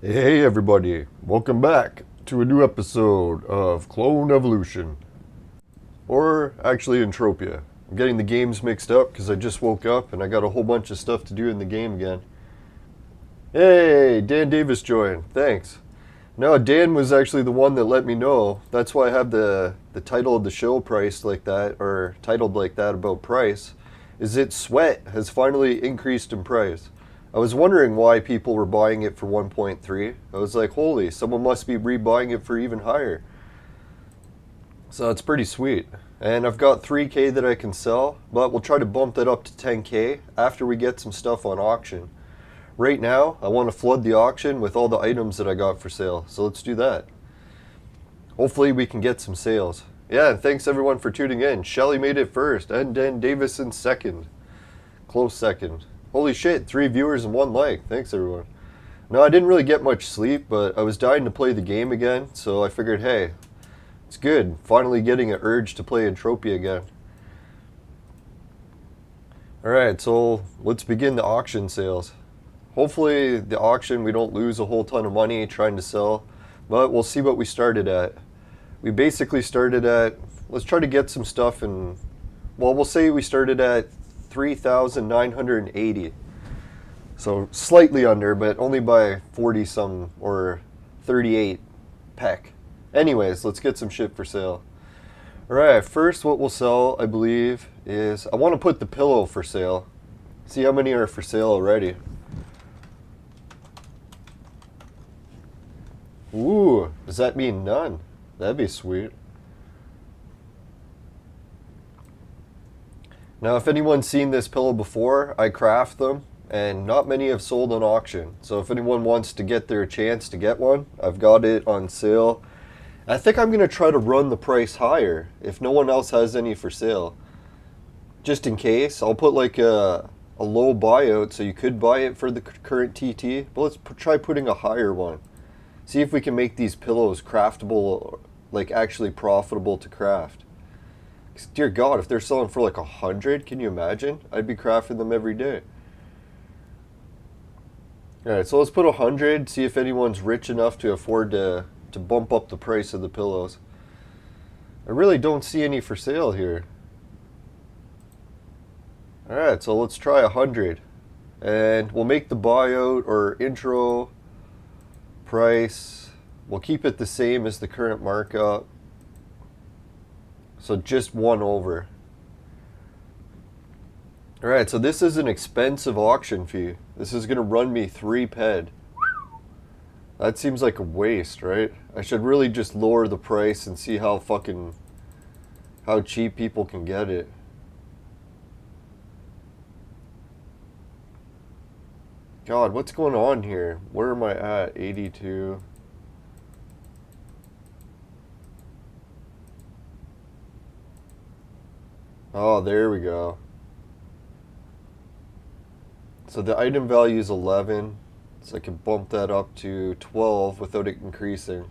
Hey everybody, welcome back to a new episode of Clone Evolution. Or actually Entropia. I'm getting the games mixed up because I just woke up and I got a whole bunch of stuff to do in the game again. Hey, Dan Davis joined, thanks. No, Dan was actually the one that let me know. That's why I have the title of the show priced like that, or titled like that about price, is it Sweat has finally increased in price. I was wondering why people were buying it for 1.3. I was like, holy, someone must be rebuying it for even higher. So it's pretty sweet. And I've got 3K that I can sell, but we'll try to bump that up to 10K after we get some stuff on auction. Right now, I want to flood the auction with all the items that I got for sale, so let's do that. Hopefully we can get some sales. Yeah, and thanks everyone for tuning in. Shelly made it first, and Dan Davison second. Close second. Holy shit, 3 viewers and 1 like. Thanks everyone. No, I didn't really get much sleep, but I was dying to play the game again, so I figured, hey, it's good. Finally getting an urge to play Entropia again. Alright, so let's begin the auction sales. Hopefully the auction we don't lose a whole ton of money trying to sell, but we'll see what we started at. We basically started at, let's try to get some stuff in, well, we'll say we started at 3,980. So slightly under, but only by 40 some or 38 peck. Anyways, let's get some shit for sale. Alright, first what we'll sell, I believe, is, I want to put the pillow for sale. See how many are for sale already. Ooh, does that mean none? That'd be sweet. Now, if anyone's seen this pillow before, I craft them, and not many have sold on auction. So if anyone wants to get their chance to get one, I've got it on sale. I think I'm going to try to run the price higher if no one else has any for sale. Just in case, I'll put like a low buyout so you could buy it for the current TT, but let's try putting a higher one. See if we can make these pillows craftable, like actually profitable to craft. Dear God, if they're selling for like 100, can you imagine? I'd be crafting them every day. Alright, so let's put 100, see if anyone's rich enough to afford to bump up the price of the pillows. I really don't see any for sale here. Alright, so let's try 100. And we'll make the buyout or intro price, we'll keep it the same as the current markup. So just 1 over. Alright, so this is an expensive auction fee. This is going to run me 3 ped. That seems like a waste, right? I should really just lower the price and see how cheap people can get it. God, what's going on here? Where am I at? 82. Oh, there we go. So the item value is 11, so I can bump that up to 12 without it increasing.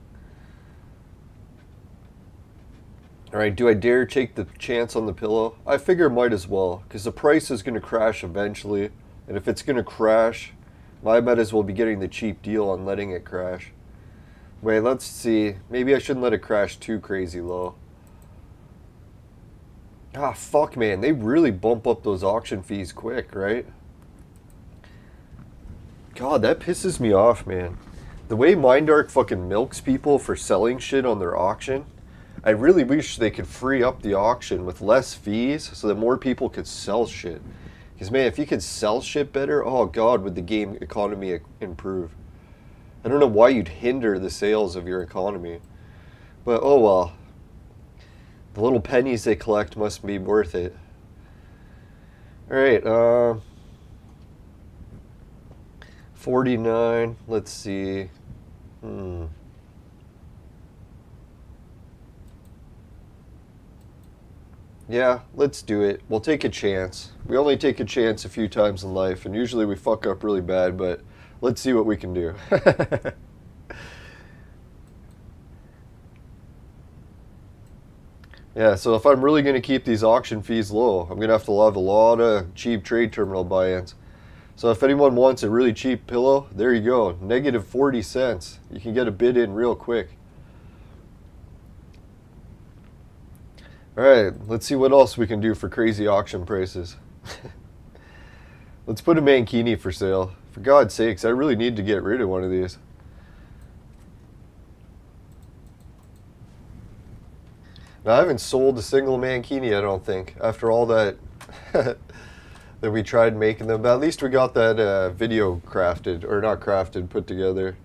Alright, do I dare take the chance on the pillow? I figure I might as well, because the price is going to crash eventually, and if it's going to crash, I might as well be getting the cheap deal on letting it crash. Wait, let's see. Maybe I shouldn't let it crash too crazy low. Ah, fuck, man. They really bump up those auction fees quick, right? God, that pisses me off, man. The way Mindark fucking milks people for selling shit on their auction, I really wish they could free up the auction with less fees so that more people could sell shit. Because, man, if you could sell shit better, oh god, would the game economy improve. I don't know why you'd hinder the sales of your economy. But, oh well. The little pennies they collect must be worth it. Alright, 49, let's see. Yeah, let's do it. We'll take a chance. We only take a chance a few times in life, and usually we fuck up really bad, but let's see what we can do. Yeah, so if I'm really going to keep these auction fees low, I'm going to have a lot of cheap trade terminal buy-ins. So if anyone wants a really cheap pillow, there you go. Negative 40 cents. You can get a bid in real quick. Alright, let's see what else we can do for crazy auction prices. Let's put a mankini for sale. For God's sakes, I really need to get rid of one of these. Now, I haven't sold a single mankini, I don't think, after all that that we tried making them. But at least we got that video crafted, or not crafted, put together.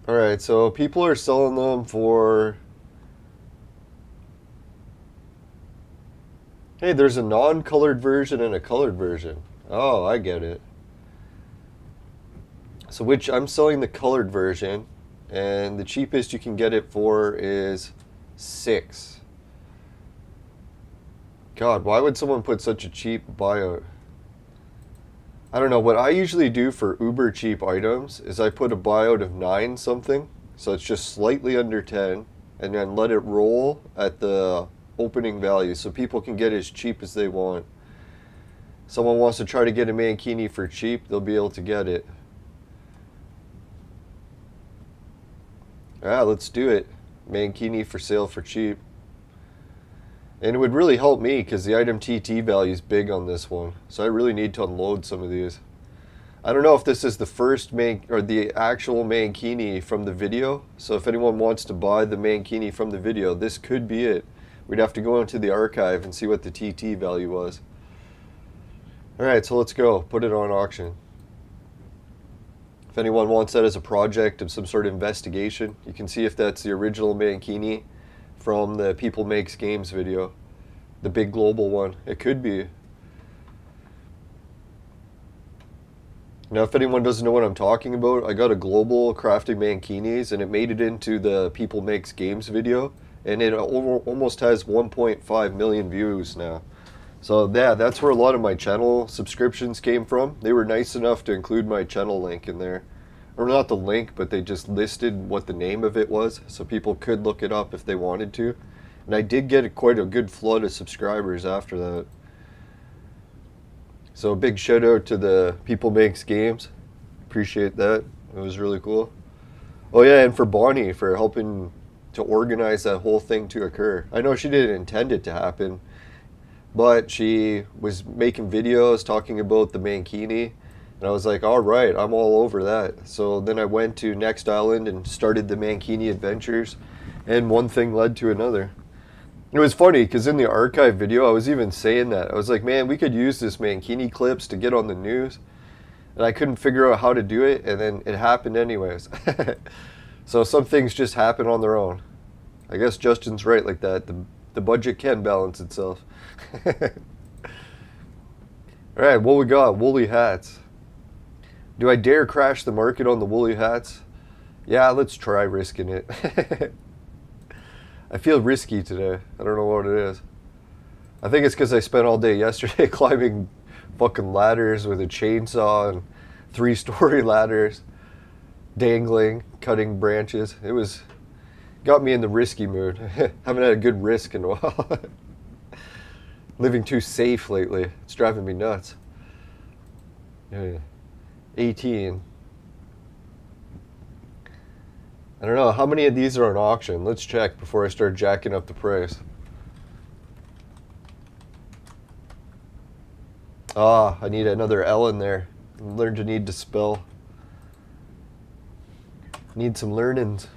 Alright, so people are selling them for... Hey, there's a non-colored version and a colored version. Oh, I get it. So which I'm selling the colored version, and the cheapest you can get it for is 6. God, why would someone put such a cheap buyout? I don't know, what I usually do for uber cheap items is I put a buyout of 9 something, so it's just slightly under 10, and then let it roll at the opening value so people can get as cheap as they want. Someone wants to try to get a mankini for cheap, they'll be able to get it. Yeah, let's do it. Mankini for sale for cheap. And it would really help me because the item TT value is big on this one. So I really need to unload some of these. I don't know if this is the first or the actual mankini from the video. So if anyone wants to buy the mankini from the video, this could be it. We'd have to go into the archive and see what the TT value was. Alright, so let's go. Put it on auction. If anyone wants that as a project of some sort of investigation, you can see if that's the original mankini from the People Makes Games video. The big global one. It could be. Now if anyone doesn't know what I'm talking about, I got a global crafting mankinis and it made it into the People Makes Games video. And it almost has 1.5 million views now. So yeah, that's where a lot of my channel subscriptions came from. They were nice enough to include my channel link in there. Or not the link, but they just listed what the name of it was, so people could look it up if they wanted to. And I did get quite a good flood of subscribers after that. So a big shout out to the People Makes Games. Appreciate that. It was really cool. Oh yeah, and for Bonnie for helping to organize that whole thing to occur. I know she didn't intend it to happen, but she was making videos talking about the mankini, and I was like, alright, I'm all over that. So then I went to Next Island and started the mankini adventures, and one thing led to another. It was funny, because in the archive video, I was even saying that. I was like, man, we could use this mankini clips to get on the news, and I couldn't figure out how to do it, and then it happened anyways. So some things just happen on their own. I guess Justin's right like that. The budget can balance itself. Alright, what we got? Woolly hats. Do I dare crash the market on the woolly hats? Yeah, let's try risking it. I feel risky today. I don't know what it is. I think it's because I spent all day yesterday climbing fucking ladders with a chainsaw and 3-story ladders, dangling, cutting branches. It was got me in the risky mood. Haven't had a good risk in a while. Living too safe lately. It's driving me nuts. Yeah. 18. I don't know, how many of these are on auction? Let's check before I start jacking up the price. Ah, I need another L in there. Learn to need to spell. Need some learnings.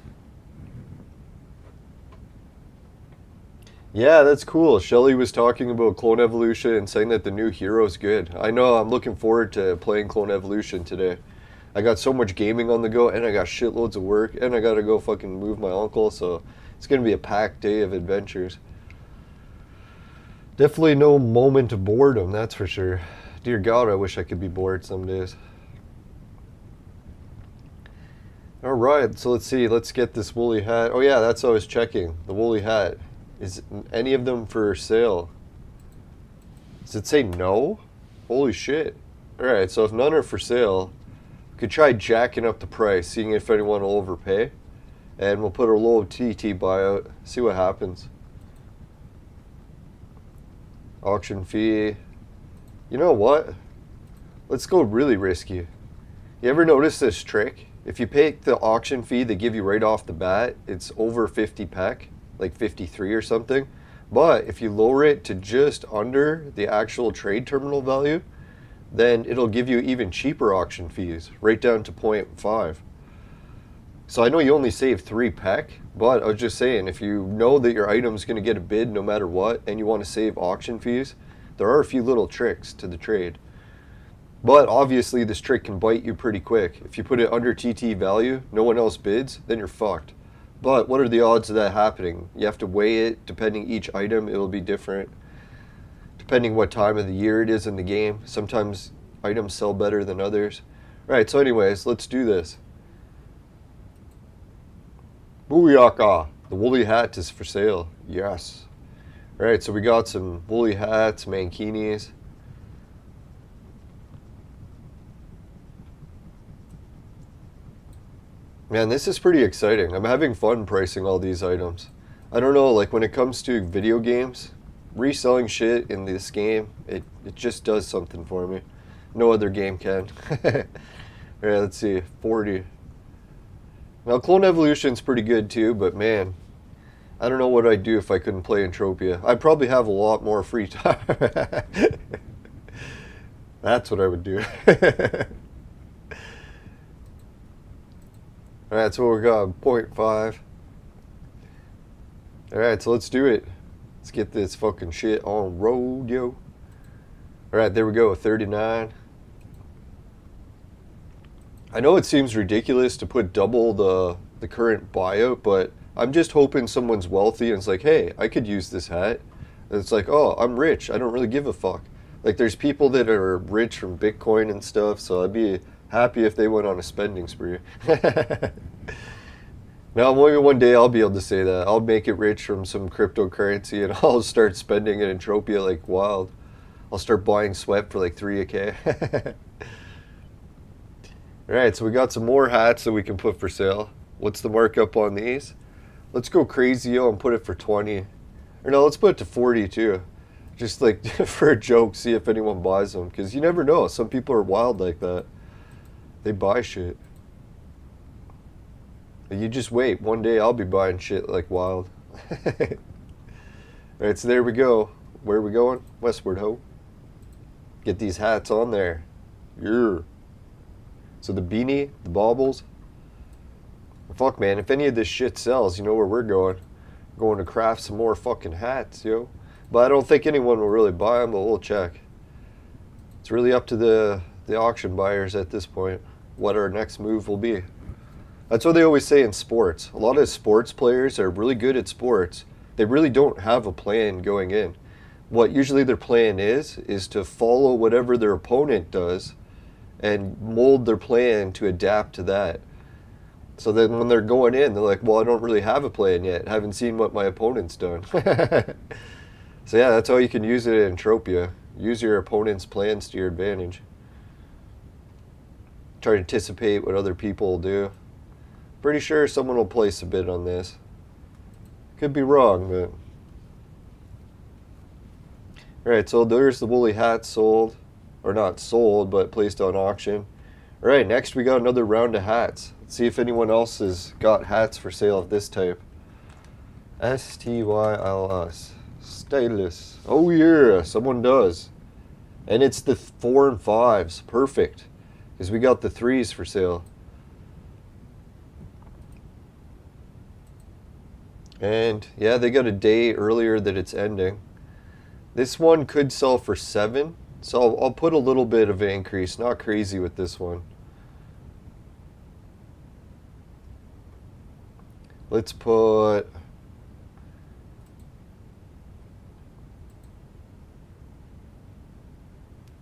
Yeah, that's cool. Shelly was talking about Clone Evolution and saying that the new hero's good. I know, I'm looking forward to playing Clone Evolution today. I got so much gaming on the go, and I got shitloads of work, and I gotta go fucking move my uncle, so it's gonna be a packed day of adventures. Definitely no moment of boredom, that's for sure. Dear God, I wish I could be bored some days. Alright, so let's see, let's get this woolly hat. Oh yeah, that's what I was checking, the woolly hat. Is any of them for sale? Does it say no? Holy shit. Alright, so if none are for sale, we could try jacking up the price, seeing if anyone will overpay. And we'll put a low TT buyout, see what happens. Auction fee. You know what? Let's go really risky. You ever notice this trick? If you pay the auction fee they give you right off the bat, it's over 50 pec, like 53 or something. But if you lower it to just under the actual trade terminal value, then it'll give you even cheaper auction fees, right down to 0.5. So I know you only save 3 pec, but I was just saying, if you know that your item's going to get a bid no matter what, and you want to save auction fees, there are a few little tricks to the trade. But obviously this trick can bite you pretty quick. If you put it under TT value, no one else bids, then you're fucked. But what are the odds of that happening? You have to weigh it. Depending each item, it'll be different. Depending what time of the year it is in the game. Sometimes items sell better than others. Right, so anyways, let's do this. Booyaka! The woolly hat is for sale. Yes. Alright, so we got some woolly hats, mankinis. Man, this is pretty exciting. I'm having fun pricing all these items. I don't know, like when it comes to video games, reselling shit in this game, it just does something for me. No other game can. Alright, let's see, 40. Now, Clone Evolution's pretty good too, but man, I don't know what I'd do if I couldn't play Entropia. I'd probably have a lot more free time. That's what I would do. Alright, so we got 0.5. Alright, so let's do it. Let's get this fucking shit on road, yo. Alright, there we go, 39. I know it seems ridiculous to put double the current buyout, but I'm just hoping someone's wealthy and it's like, hey, I could use this hat. And it's like, oh, I'm rich. I don't really give a fuck. Like, there's people that are rich from Bitcoin and stuff, so I'd be happy if they went on a spending spree. Now, maybe one day I'll be able to say that. I'll make it rich from some cryptocurrency and I'll start spending it in Entropia like wild. I'll start buying sweat for like 3K. Alright, so we got some more hats that we can put for sale. What's the markup on these? Let's go crazy and put it for 20. Or no, let's put it to 40 too. Just like for a joke, see if anyone buys them. Because you never know, some people are wild like that. They buy shit. You just wait, one day I'll be buying shit like wild. Alright, so there we go. Where are we going? Westward, ho. Get these hats on there. Yeah. So the beanie, the baubles. Fuck, man, if any of this shit sells, you know where we're going. We're going to craft some more fucking hats, yo. But I don't think anyone will really buy them, but we'll check. It's really up to the auction buyers at this point, what our next move will be. That's what they always say in sports. A lot of sports players are really good at sports. They really don't have a plan going in. What usually their plan is to follow whatever their opponent does and mold their plan to adapt to that. So then when they're going in, they're like, well, I don't really have a plan yet. I haven't seen what my opponent's done. So yeah, that's how you can use it in Entropia. Use your opponent's plans to your advantage. Try to anticipate what other people will do. Pretty sure someone will place a bid on this. Could be wrong, but... Alright, so there's the woolly hat sold. Or not sold, but placed on auction. Alright, next we got another round of hats. Let's see if anyone else has got hats for sale of this type. STYLS. Stylus. Oh yeah, someone does. And it's the 4 and 5s. Perfect. Because we got the 3s for sale. And yeah, they got a day earlier that it's ending. This one could sell for 7. So I'll put a little bit of an increase. Not crazy with this one. Let's put...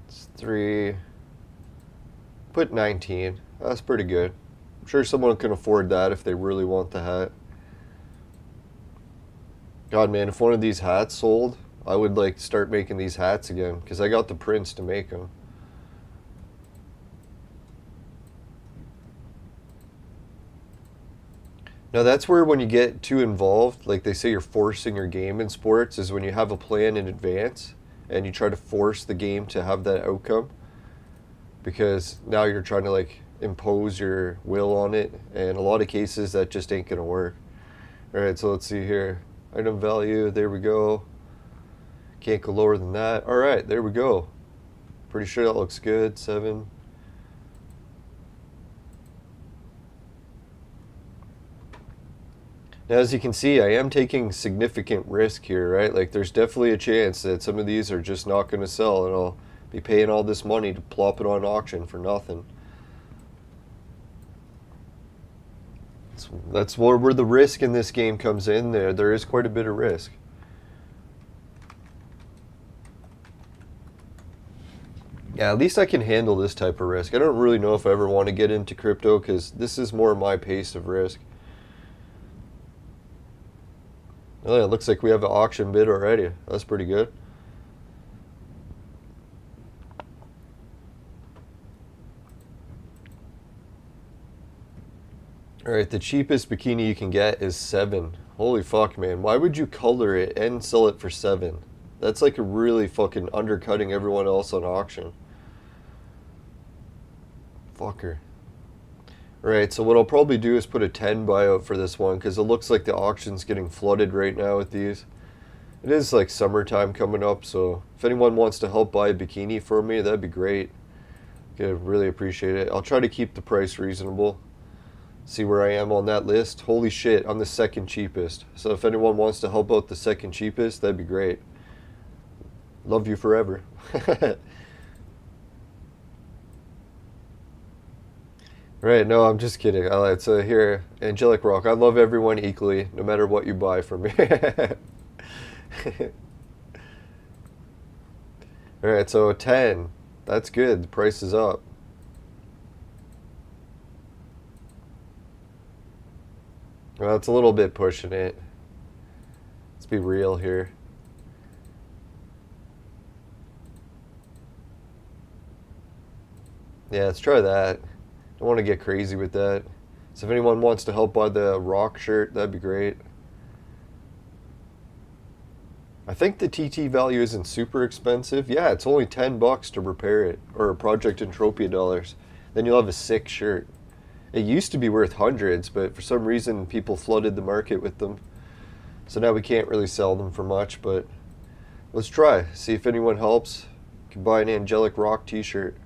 It's 3. Put 19. That's pretty good. I'm sure someone can afford that if they really want the hat. God, man, if one of these hats sold, I would like start making these hats again because I got the prints to make them. Now that's where when you get too involved, like they say you're forcing your game in sports, is when you have a plan in advance and you try to force the game to have that outcome. Because now you're trying to like impose your will on it, and a lot of cases that just ain't gonna work. Alright, so let's see here. Item value, there we go. Can't go lower than that. Alright, there we go. Pretty sure that looks good. 7. Now, as you can see, I am taking significant risk here, right? Like, there's definitely a chance that some of these are just not going to sell, and I'll be paying all this money to plop it on auction for nothing. That's where the risk in this game comes in. There is quite a bit of risk. Yeah, at least I can handle this type of risk. I don't really know if I ever want to get into crypto because this is more my pace of risk. Oh, yeah, it looks like we have an auction bid already. That's pretty good. Alright, the cheapest bikini you can get is 7. Holy fuck, man. Why would you color it and sell it for 7? That's like really fucking undercutting everyone else on auction. Fucker. Alright, so what I'll probably do is put a 10 buyout for this one because it looks like the auction's getting flooded right now with these. It is like summertime coming up, so if anyone wants to help buy a bikini for me, that'd be great. Okay, really appreciate it. I'll try to keep the price reasonable. See where I am on that list. Holy shit, I'm the second cheapest. So if anyone wants to help out the second cheapest, that'd be great. Love you forever. Right, no, I'm just kidding. It's here, Angelic Rock. I love everyone equally, no matter what you buy from me. Alright, so 10. That's good. The price is up. Well, it's a little bit pushing it. Let's be real here. Yeah, let's try that. Don't want to get crazy with that. So if anyone wants to help buy the rock shirt, that'd be great. I think the TT value isn't super expensive. Yeah, it's only 10 bucks to repair it, or Project Entropia dollars. Then you'll have a sick shirt. It used to be worth hundreds, but for some reason people flooded the market with them. So now we can't really sell them for much, but let's try. See if anyone helps. You can buy an Angelic Rock t-shirt.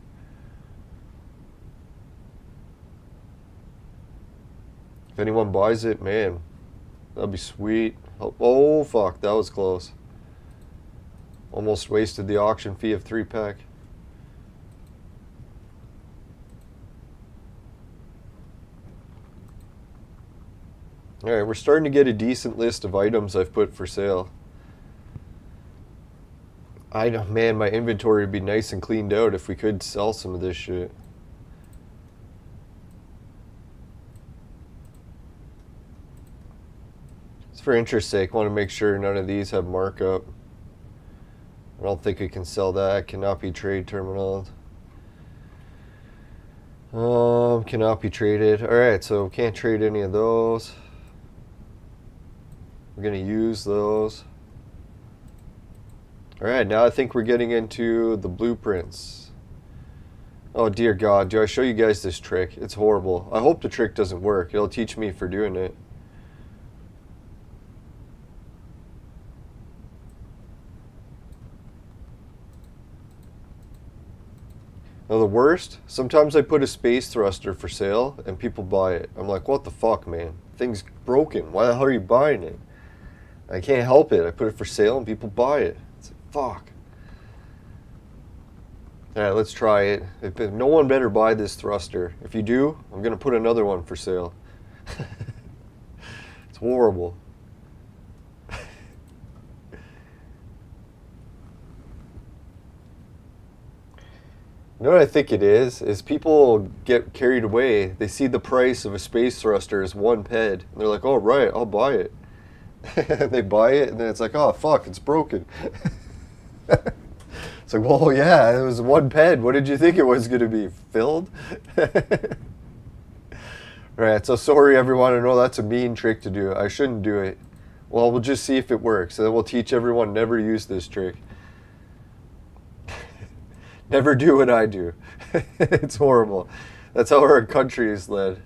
If anyone buys it, man, that'd be sweet. Oh, fuck, that was close. Almost wasted the auction fee of 3-pack. Alright, we're starting to get a decent list of items I've put for sale. Man, my inventory would be nice and cleaned out if we could sell some of this shit. For interest's sake, want to make sure none of these have markup. I don't think we can sell that. Cannot be trade terminal. Cannot be traded. Alright, so can't trade any of those. We're going to use those. Alright, now I think we're getting into the blueprints. Oh dear God, do I show you guys this trick? It's horrible. I hope the trick doesn't work. It'll teach me for doing it. Now the worst, sometimes I put a space thruster for sale and people buy it. I'm like, what the fuck, man? Thing's broken. Why the hell are you buying it? I can't help it. I put it for sale and people buy it. It's like, fuck. Alright, let's try it. If no one better buy this thruster. If you do, I'm going to put another one for sale. It's horrible. You know what I think it is people get carried away. They see the price of a space thruster as 1 ped. And they're like, oh, right, I'll buy it. And they buy it, and then it's like, oh, fuck, it's broken. It's like, well, yeah, it was 1 ped. What did you think it was going to be? Filled? Right, so sorry, everyone. I know that's a mean trick to do. I shouldn't do it. Well, we'll just see if it works. And then we'll teach everyone never use this trick. Never do what I do. It's horrible. That's how our country is led.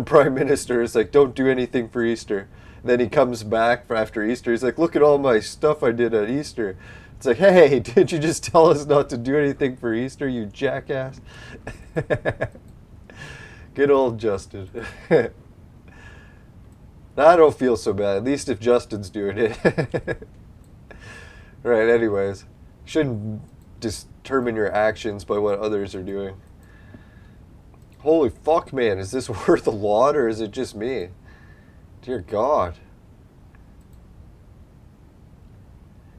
Prime Minister is like, don't do anything for Easter. And then he comes back for after Easter. He's like, look at all my stuff I did at Easter. It's like, hey, did you just tell us not to do anything for Easter, you jackass? Good old Justin. I don't feel so bad, at least if Justin's doing it. Right, anyways. Shouldn't determine your actions by what others are doing. Holy fuck, man, is this worth a lot or is it just me? Dear God.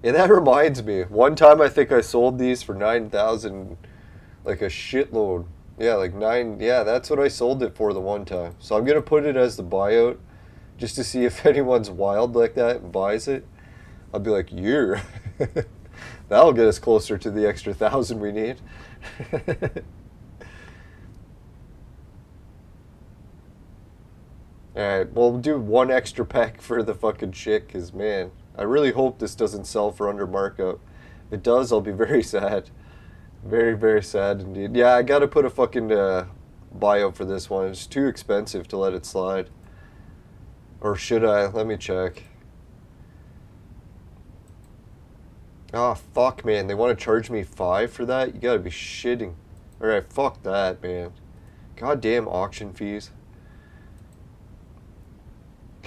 Yeah, that reminds me. One time I think I sold these for 9,000, like a shitload. Yeah, like 9, yeah, that's what I sold it for the one time. So I'm going to put it as the buyout just to see if anyone's wild like that and buys it. I'll be like, yeah. That'll get us closer to the extra 1,000 we need. Alright, we'll do 1 extra pack for the fucking shit, because, man, I really hope this doesn't sell for under markup. If it does, I'll be very sad. Very, very sad indeed. Yeah, I gotta put a fucking buyout for this one. It's too expensive to let it slide. Or should I? Let me check. Ah, fuck, man. They want to charge me 5 for that? You gotta be shitting. Alright, fuck that, man. Goddamn auction fees.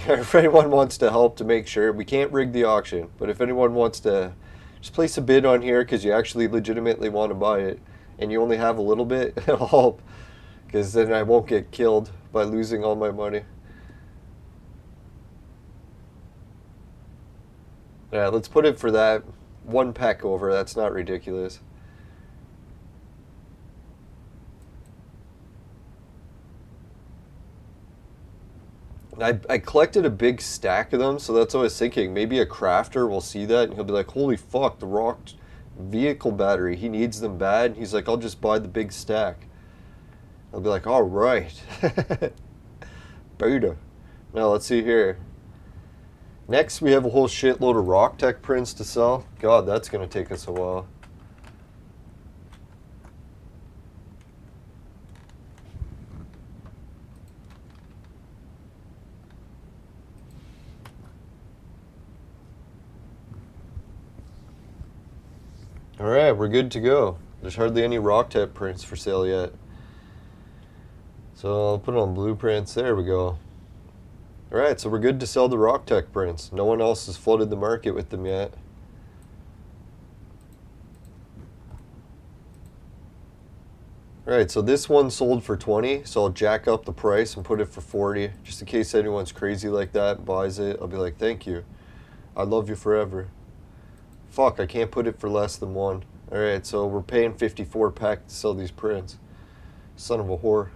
If anyone wants to help to make sure, we can't rig the auction, but if anyone wants to just place a bid on here because you actually legitimately want to buy it and you only have a little bit, it'll help, because then I won't get killed by losing all my money. Yeah, let's put it for that 1 pack over. That's not ridiculous. I collected a big stack of them, so that's what I was thinking. Maybe a crafter will see that and he'll be like, holy fuck, the rocked vehicle battery, he needs them bad. He's like, I'll just buy the big stack. I'll be like, all right. Beta. Now let's see here. Next we have a whole shitload of rock tech prints to sell. God, that's going to take us a while. Alright, we're good to go. There's hardly any rock tech prints for sale yet. So I'll put it on blueprints. There we go. Alright, so we're good to sell the rock tech prints. No one else has flooded the market with them yet. Alright, so this one sold for 20, so I'll jack up the price and put it for 40. Just in case anyone's crazy like that and buys it, I'll be like, thank you. I love you forever. Fuck, I can't put it for less than 1. Alright, so we're paying 54 pack to sell these prints. Son of a whore.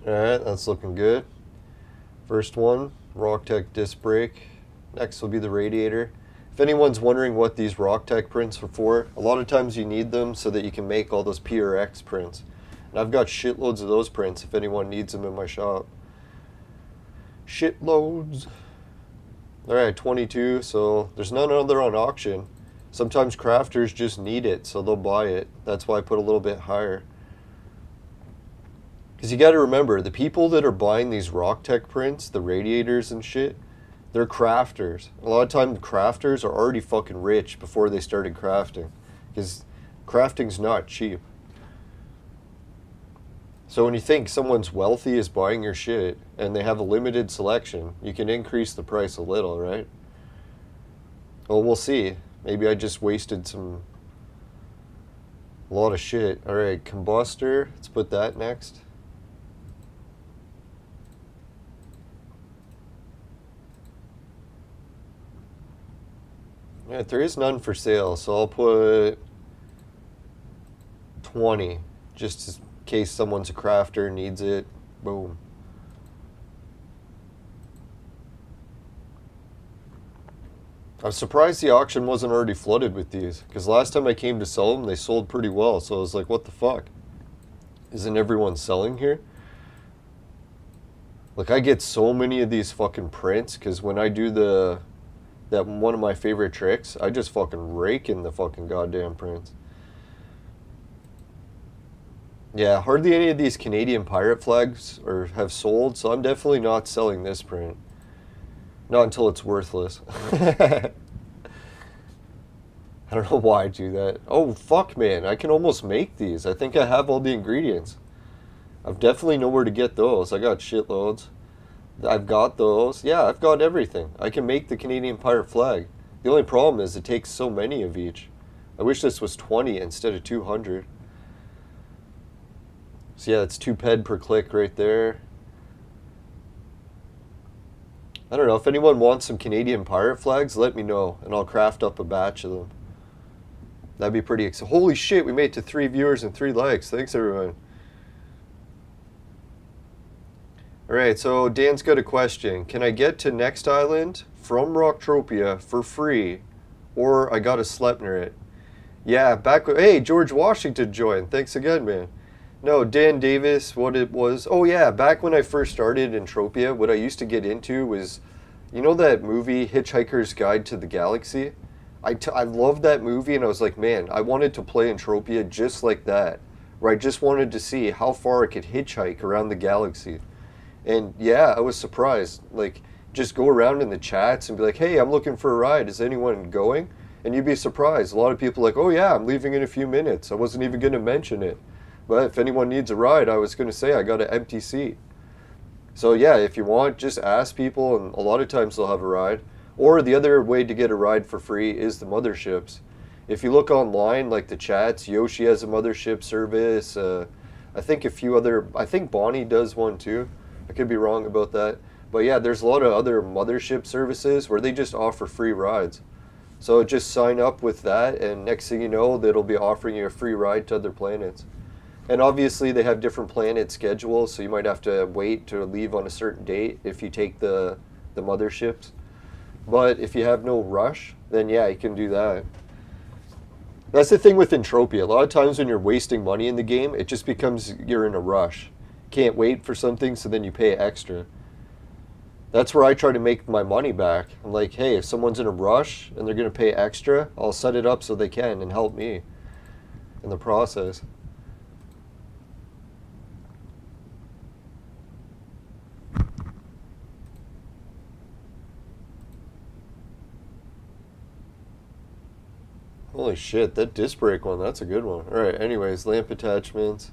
Alright, that's looking good. First one, Rocktech disc brake. Next will be the radiator. If anyone's wondering what these Rocktech prints are for, a lot of times you need them so that you can make all those PRX prints. And I've got shitloads of those prints if anyone needs them in my shop. Shitloads. Alright, 22, so there's none other on auction. Sometimes crafters just need it, so they'll buy it. That's why I put a little bit higher. Because you gotta remember, the people that are buying these Rocktech prints, the radiators and shit, They're crafters. A lot of times crafters are already fucking rich before they started crafting. Because crafting's not cheap. So when you think someone's wealthy is buying your shit and they have a limited selection, you can increase the price a little, right? Well, we'll see. Maybe I just wasted a lot of shit. Alright, combustor. Let's put that next. Yeah, there is none for sale, so I'll put 20, just in case someone's a crafter and needs it. Boom. I'm surprised the auction wasn't already flooded with these, because last time I came to sell them, they sold pretty well, so I was like, what the fuck? Isn't everyone selling here? Like, I get so many of these fucking prints, because when I do that one of my favorite tricks, I just fucking rake in the fucking goddamn prints. Yeah, hardly any of these Canadian pirate flags have sold, so I'm definitely not selling this print. Not until it's worthless. I don't know why I do that. Oh, fuck, man. I can almost make these. I think I have all the ingredients. I've definitely know where to get those. I got shitloads. I've got those. Yeah, I've got everything. I can make the Canadian pirate flag. The only problem is it takes so many of each. I wish this was 20 instead of 200. So yeah, it's 2 ped per click right there. I don't know, if anyone wants some Canadian pirate flags, let me know, and I'll craft up a batch of them. That'd be pretty exciting. Holy shit, we made it to 3 viewers and 3 likes. Thanks, everyone. Alright, so Dan's got a question. Can I get to Next Island from Rocktropia for free, or I gotta Sleipnir it? Yeah, hey, George Washington joined. Thanks again, man. No, Dan Davis, what it was. Oh yeah, back when I first started Entropia, what I used to get into was, you know that movie, Hitchhiker's Guide to the Galaxy? I loved that movie, and I was like, man, I wanted to play Entropia just like that, where I just wanted to see how far I could hitchhike around the galaxy. And yeah, I was surprised. Like, just go around in the chats and be like, hey, I'm looking for a ride. Is anyone going? And you'd be surprised. A lot of people are like, oh yeah, I'm leaving in a few minutes. I wasn't even going to mention it. But if anyone needs a ride, I was going to say I got an empty seat. So yeah, if you want, just ask people, and a lot of times they'll have a ride. Or the other way to get a ride for free is the motherships. If you look online, like the chats, Yoshi has a mothership service. I think a few other, I think Bonnie does one too. I could be wrong about that. But yeah, there's a lot of other mothership services where they just offer free rides. So just sign up with that, and next thing you know, they'll be offering you a free ride to other planets. And obviously they have different planet schedules, so you might have to wait to leave on a certain date if you take the motherships. But if you have no rush, then yeah, you can do that. That's the thing with Entropia. A lot of times when you're wasting money in the game, it just becomes you're in a rush. Can't wait for something, so then you pay extra. That's where I try to make my money back. I'm like, hey, if someone's in a rush and they're going to pay extra, I'll set it up so they can and help me in the process. Holy shit, that disc brake one, that's a good one. Alright, anyways, lamp attachments.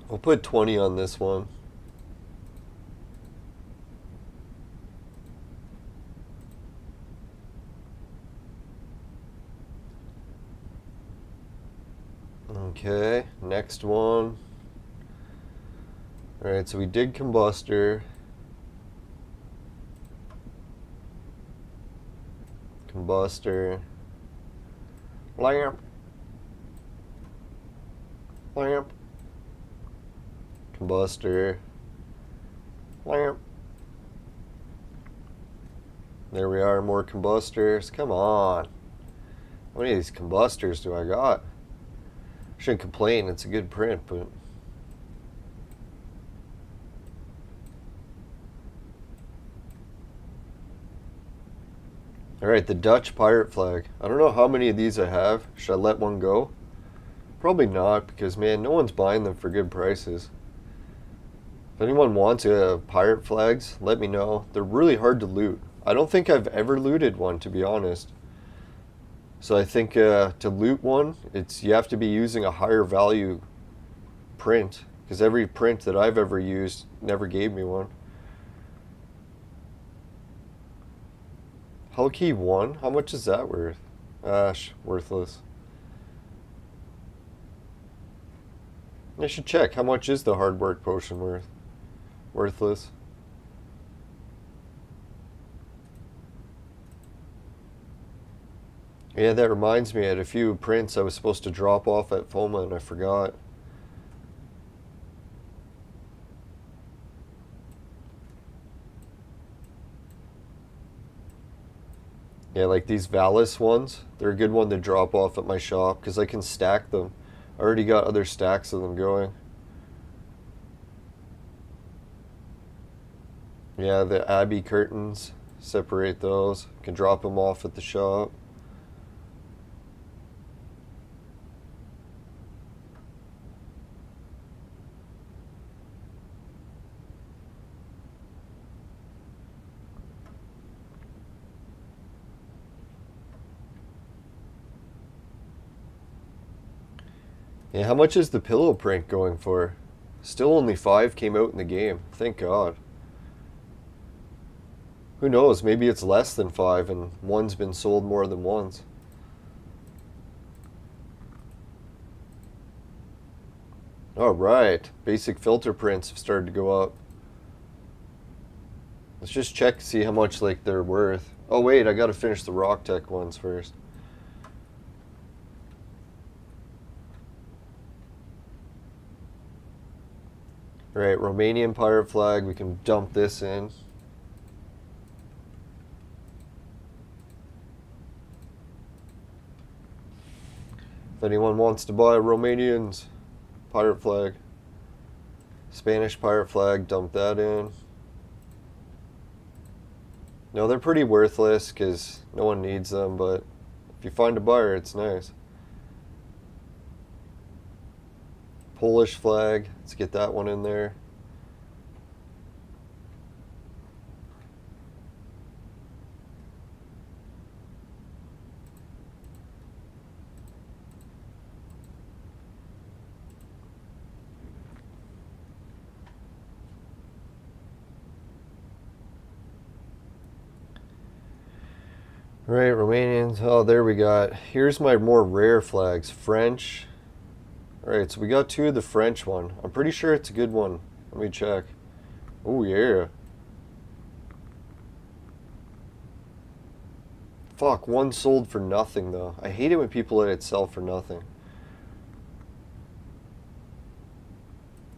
We'll put 20 on this one. Okay, next one. Alright, so we did combustor. Combustor. Lamp. Lamp. Combustor. Lamp. There we are, more combustors. Come on. How many of these combustors do I got? Shouldn't complain, it's a good print, but alright, the Dutch pirate flag. I don't know how many of these I have. Should I let one go? Probably not, because man, no one's buying them for good prices. If anyone wants pirate flags, let me know. They're really hard to loot. I don't think I've ever looted one, to be honest. So I think to loot one, you have to be using a higher value print, because every print that I've ever used never gave me one. Hull key 1? How much is that worth? Worthless. I should check. How much is the hard work potion worth? Worthless. Yeah, that reminds me, I had a few prints I was supposed to drop off at FOMA and I forgot. Yeah, like these Valis ones, they're a good one to drop off at my shop because I can stack them. I already got other stacks of them going. Yeah, the Abbey curtains, separate those. Can drop them off at the shop. Yeah, how much is the pillow print going for? Still only 5 came out in the game. Thank God. Who knows? Maybe it's less than 5 and one's been sold more than once. Alright. Basic filter prints have started to go up. Let's just check, see how much like they're worth. Oh wait, I gotta finish the Rocktech ones first. Right, Romanian pirate flag, we can dump this in. If anyone wants to buy a Romanian's pirate flag, Spanish pirate flag, dump that in. No, they're pretty worthless because no one needs them, but if you find a buyer, it's nice. Polish flag, let's get that one in there. Right, Romanians. Oh, there we got. Here's my more rare flags. French. Alright, so we got 2 of the French one. I'm pretty sure it's a good one. Let me check. Oh, yeah. Fuck, one sold for nothing, though. I hate it when people let it sell for nothing.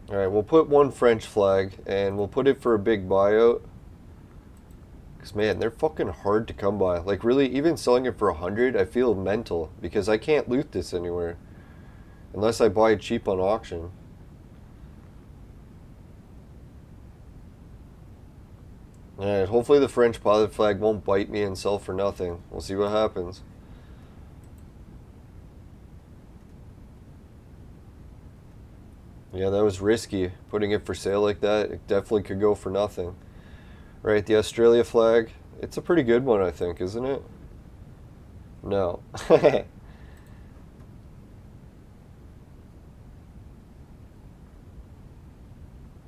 Alright, we'll put 1 French flag, and we'll put it for a big buyout. Because, man, they're fucking hard to come by. Like, really, even selling it for 100, I feel mental. Because I can't loot this anywhere. Unless I buy it cheap on auction. Alright, hopefully the French pilot flag won't bite me and sell for nothing. We'll see what happens. Yeah, that was risky. Putting it for sale like that, it definitely could go for nothing. Right, the Australia flag. It's a pretty good one, I think, isn't it? No.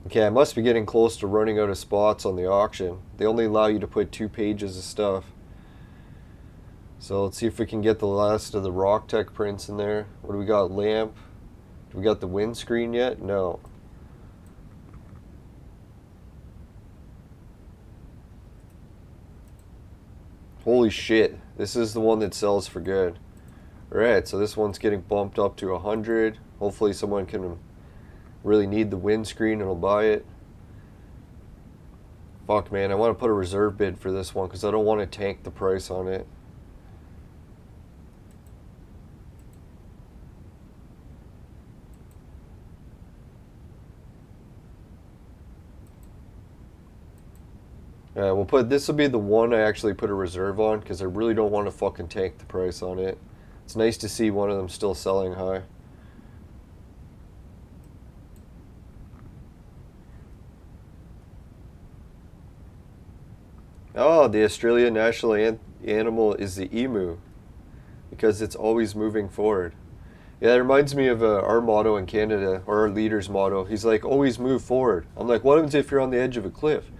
Okay, I must be getting close to running out of spots on the auction. They only allow you to put 2 pages of stuff. So let's see if we can get the last of the Rocktech prints in there. What do we got? Lamp. Do we got the windscreen yet? No. Holy shit. This is the one that sells for good. Alright, so this one's getting bumped up to 100. Hopefully someone can really need the windscreen and will buy it. Fuck, man, I want to put a reserve bid for this one because I don't want to tank the price on it. We'll put, this will be the one I actually put a reserve on because I really don't want to fucking tank the price on it. It's nice to see one of them still selling high. Oh, the Australian national animal is the emu because it's always moving forward. Yeah, it reminds me of our motto in Canada, or our leader's motto. He's like, always move forward. I'm like, what happens if you're on the edge of a cliff?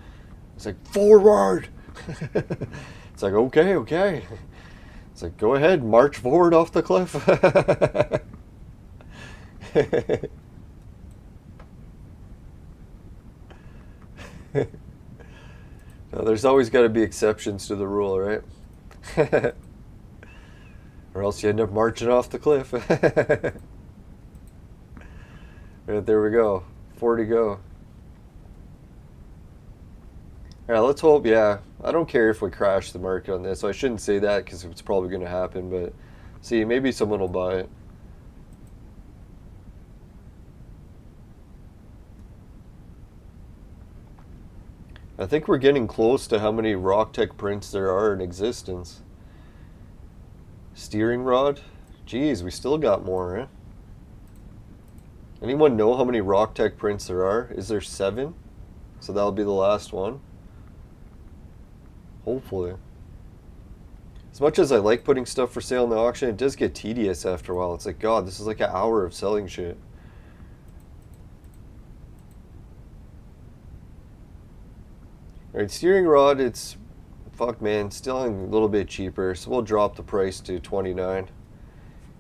It's like, forward! It's like, okay, okay. It's like, go ahead, march forward off the cliff. No, there's always got to be exceptions to the rule, right? Or else you end up marching off the cliff. Right, there we go. 4 to go. Yeah, let's hope, yeah. I don't care if we crash the market on this. So I shouldn't say that because it's probably going to happen. But see, maybe someone will buy it. I think we're getting close to how many Rocktech prints there are in existence. Steering rod? Geez, we still got more, eh? Anyone know how many Rocktech prints there are? Is there 7? So that'll be the last one. Hopefully. As much as I like putting stuff for sale in the auction, it does get tedious after a while. It's like, God, this is like an hour of selling shit. Alright, steering rod, it's, fuck man, still a little bit cheaper. So we'll drop the price to 29.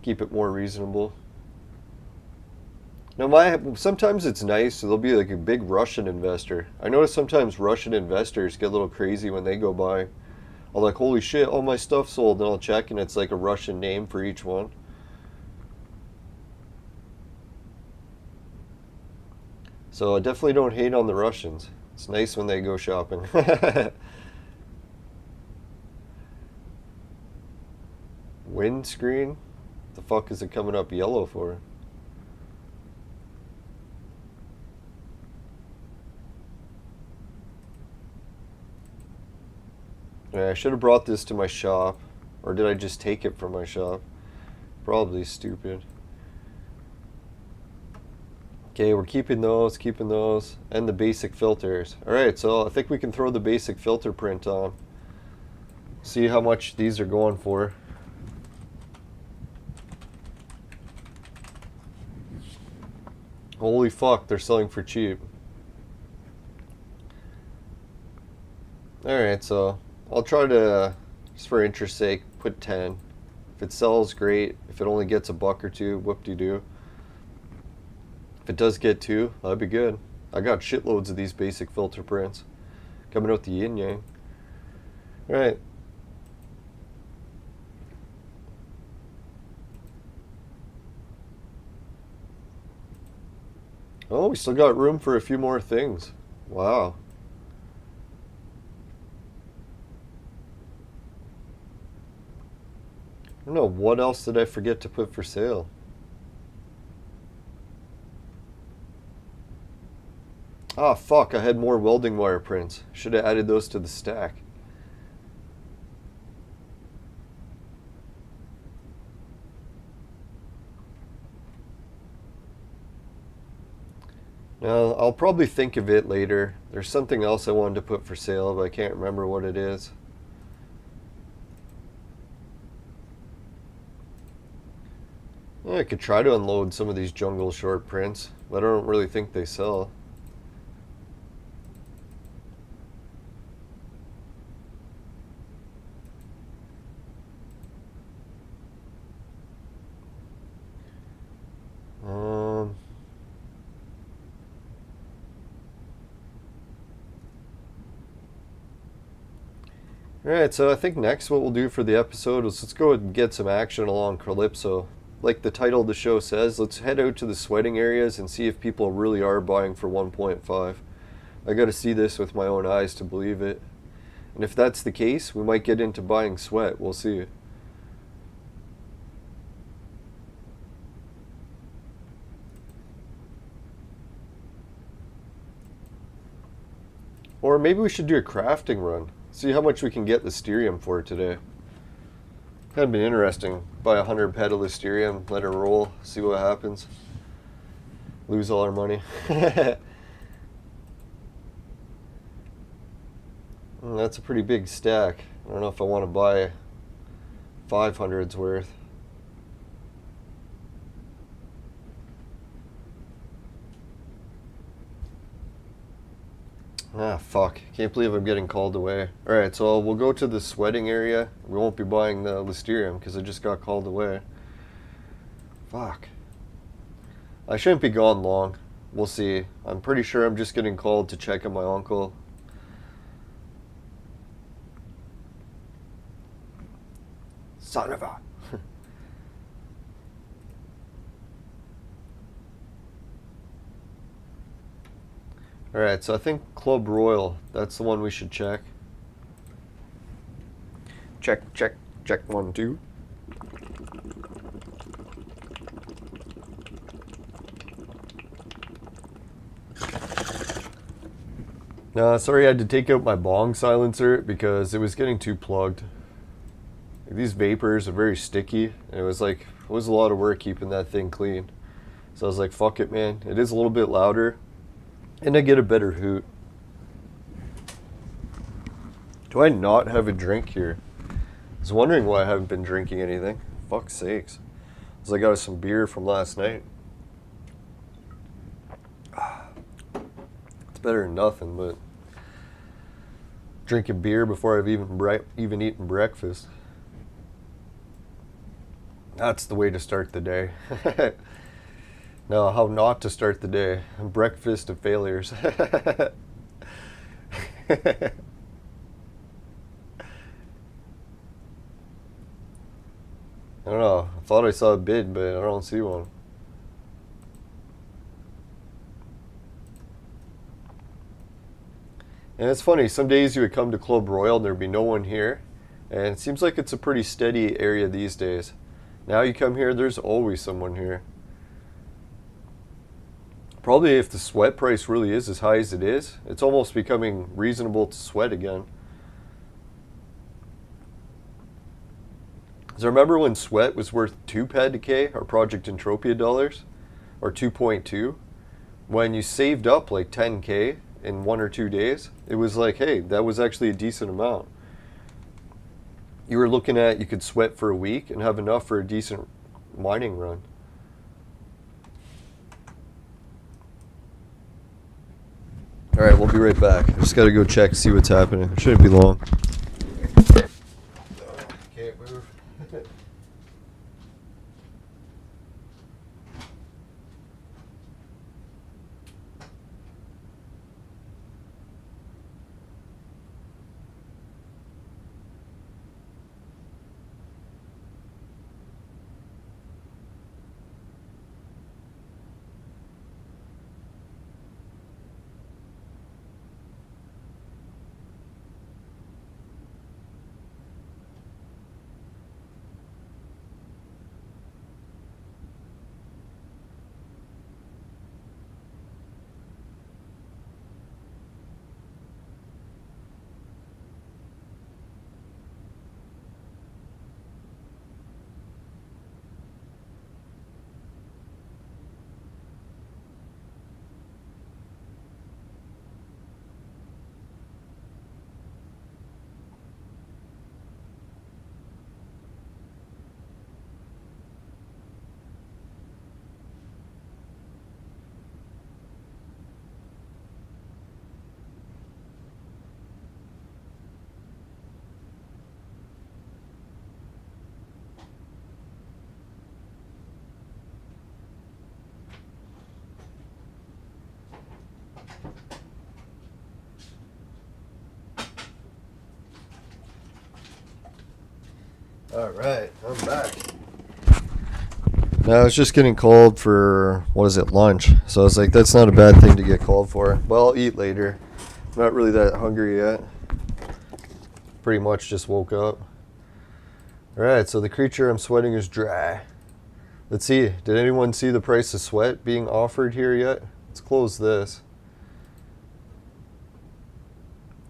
Keep it more reasonable. Now, sometimes it's nice, so there'll be like a big Russian investor. I notice sometimes Russian investors get a little crazy when they go by. I'm like, holy shit, all my stuff sold, and I'll check, and it's like a Russian name for each one. So I definitely don't hate on the Russians. It's nice when they go shopping. Windscreen? The fuck is it coming up yellow for? Yeah, I should have brought this to my shop. Or did I just take it from my shop? Probably stupid. Okay, we're keeping those, and the basic filters. Alright, so I think we can throw the basic filter print on. See how much these are going for. Holy fuck, they're selling for cheap. Alright, so I'll try to, just for interest's sake, put 10. If it sells, great. If it only gets a buck or two, whoop-de-doo. If it does get 2, that'd be good. I got shitloads of these basic filter prints. Coming out the yin-yang. Alright. Oh, we still got room for a few more things. Wow. I don't know, what else did I forget to put for sale? Ah, fuck, I had more welding wire prints. Should have added those to the stack. Now, I'll probably think of it later. There's something else I wanted to put for sale, but I can't remember what it is. Yeah, I could try to unload some of these jungle short prints, but I don't really think they sell. Alright, so I think next what we'll do for the episode is let's go and get some action along Calypso. Like the title of the show says, let's head out to the sweating areas and see if people really are buying for 1.5. I gotta see this with my own eyes to believe it. And if that's the case, we might get into buying sweat. We'll see. Or maybe we should do a crafting run. See how much we can get Listerium for today. Kind of been interesting. Buy 100 pet of Listerium, let it roll, see what happens. Lose all our money. That's a pretty big stack. I don't know if I want to buy 500's worth. Ah, fuck. Can't believe I'm getting called away. Alright, so we'll go to the sweating area. We won't be buying the Listerium because I just got called away. Fuck. I shouldn't be gone long. We'll see. I'm pretty sure I'm just getting called to check on my uncle. Son of a... Alright, so I think Club Royal, that's the one we should check. Check, 1, 2. Sorry I had to take out my bong silencer because it was getting too plugged. These vapors are very sticky, and it was a lot of work keeping that thing clean. So I was like, fuck it, man. It is a little bit louder, and I get a better hoot. Do I not have a drink here? I was wondering why I haven't been drinking anything. Fuck's sakes. Because I got some beer from last night. It's better than nothing, but drinking beer before I've even eaten breakfast. That's the way to start the day. No, how not to start the day. Breakfast of failures. I don't know. I thought I saw a bid, but I don't see one. And it's funny, some days you would come to Club Royal and there'd be no one here. And it seems like it's a pretty steady area these days. Now you come here, there's always someone here. Probably if the sweat price really is as high as it is, it's almost becoming reasonable to sweat again. So remember when sweat was worth 2 pad decay, or Project Entropia dollars? Or 2.2? When you saved up like 10k in 1 or 2 days, it was like, hey, that was actually a decent amount. You were looking at, you could sweat for a week and have enough for a decent mining run. Alright, we'll be right back. I just gotta go check, see what's happening. It shouldn't be long. Can't move. Alright, I'm back. Now I was just getting called for, what is it, lunch. So I was like, that's not a bad thing to get called for. Well, I'll eat later. I'm not really that hungry yet. Pretty much just woke up. Alright, so the creature I'm sweating is dry. Let's see, did anyone see the price of sweat being offered here yet? Let's close this.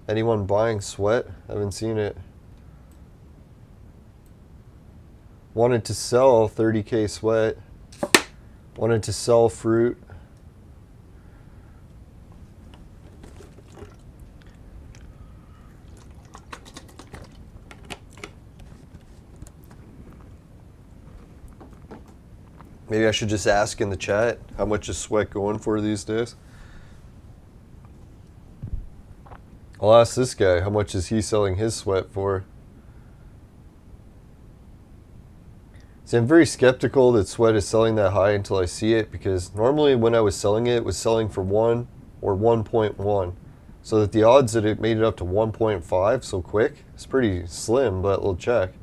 Anyone buying sweat? I haven't seen it. Wanted to sell 30k sweat. Wanted to sell fruit. Maybe I should just ask in the chat, how much is sweat going for these days? I'll ask this guy, how much is he selling his sweat for? See, I'm very skeptical that sweat is selling that high until I see it, because normally when I was selling it, it was selling for 1 or 1.1. So that the odds that it made it up to 1.5 so quick is pretty slim, but we'll check.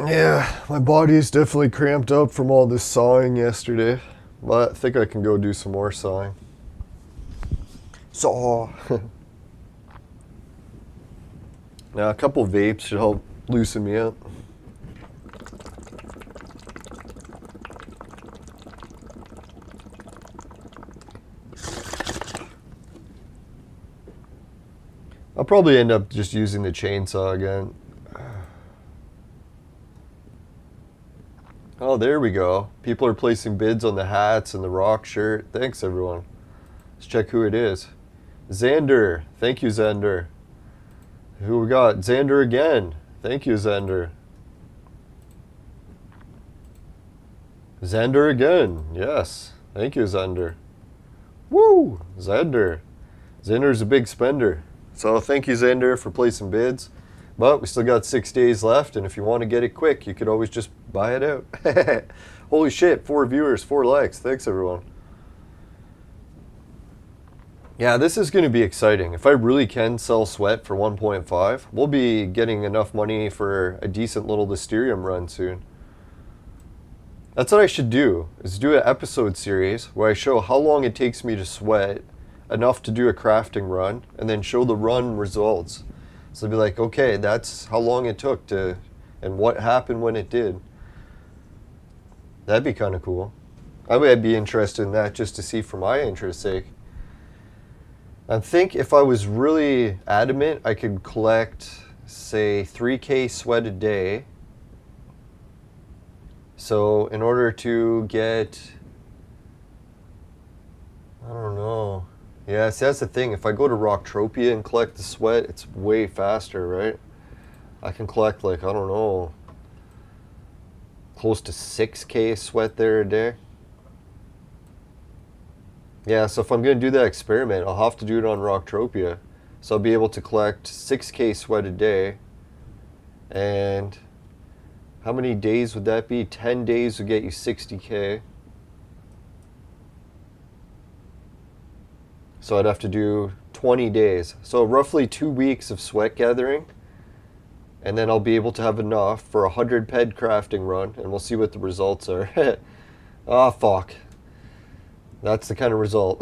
Yeah, my body is definitely cramped up from all this sawing yesterday, but I think I can go do some more sawing. Saw! Now, a couple vapes should help loosen me up. I'll probably end up just using the chainsaw again. Oh, there we go. People are placing bids on the hats and the rock shirt. Thanks, everyone. Let's check who it is. Xander. Thank you, Xander. Who we got? Xander again. Thank you, Xander. Xander again. Yes. Thank you, Xander. Woo! Xander. Xander's a big spender. So thank you, Xander, for placing bids. But we still got 6 days left, and if you want to get it quick, you could always just buy it out. Holy shit, 4 viewers, 4 likes. Thanks, everyone. Yeah, this is going to be exciting. If I really can sell sweat for 1.5, we'll be getting enough money for a decent little Listerium run soon. That's what I should do, is do an episode series where I show how long it takes me to sweat enough to do a crafting run, and then show the run results. So they'll be like, okay, that's how long it took to, and what happened when it did. That'd be kind of cool. I would be interested in that just to see for my interest's sake. I think if I was really adamant, I could collect, say, 3K sweat a day. So in order to get, I don't know. Yeah, see, that's the thing. If I go to Rocktropia and collect the sweat, it's way faster, right? I can collect, like, I don't know, close to 6K sweat there a day. Yeah, so if I'm going to do that experiment, I'll have to do it on Rocktropia. So I'll be able to collect 6K sweat a day. And how many days would that be? 10 days would get you 60K. So I'd have to do 20 days. So roughly 2 weeks of sweat gathering. And then I'll be able to have enough for a 100 ped crafting run. And we'll see what the results are. Oh, fuck. That's the kind of result.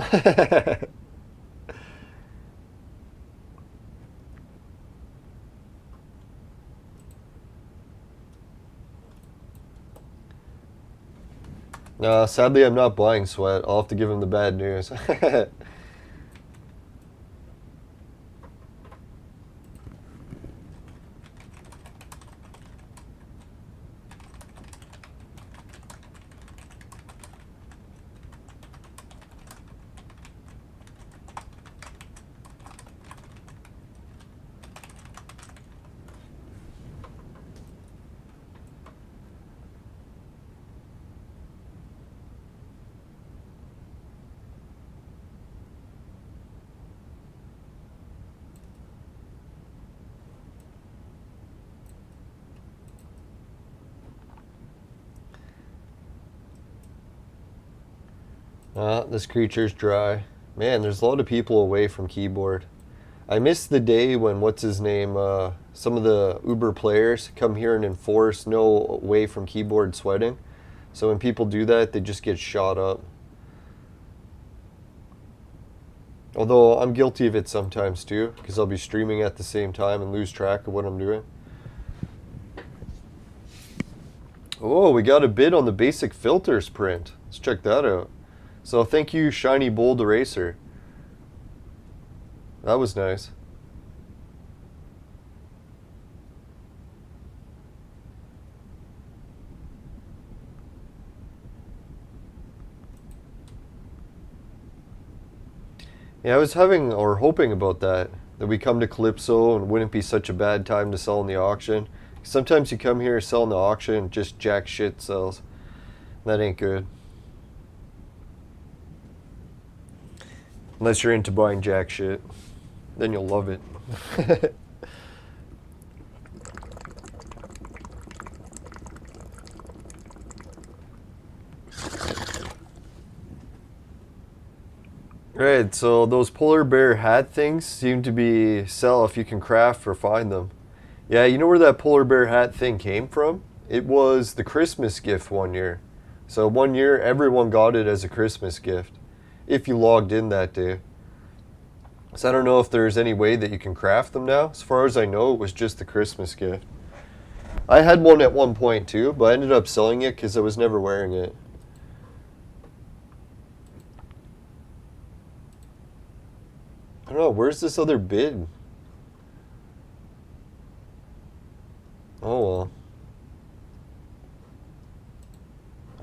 No, sadly I'm not buying sweat. I'll have to give him the bad news. This creature's dry. Man, there's a lot of people away from keyboard. I miss the day when, what's his name, some of the Uber players come here and enforce no away from keyboard sweating. So when people do that, they just get shot up. Although I'm guilty of it sometimes too, because I'll be streaming at the same time and lose track of what I'm doing. Oh, we got a bid on the basic filters print. Let's check that out. So thank you, Shiny Bold Eraser. That was nice. Yeah, I was having or hoping about that we come to Calypso and wouldn't be such a bad time to sell in the auction. Sometimes you come here, sell in the auction, and just jack shit sells. That ain't good. Unless you're into buying jack shit, then you'll love it. Right, so those polar bear hat things seem to be sell if you can craft or find them. Yeah, you know where that polar bear hat thing came from? It was the Christmas gift one year. So one year everyone got it as a Christmas gift if you logged in that day. So I don't know if there's any way that you can craft them now. As far as I know, it was just the Christmas gift. I had one at one point too, but I ended up selling it because I was never wearing it. I don't know, where's this other bid? Oh well.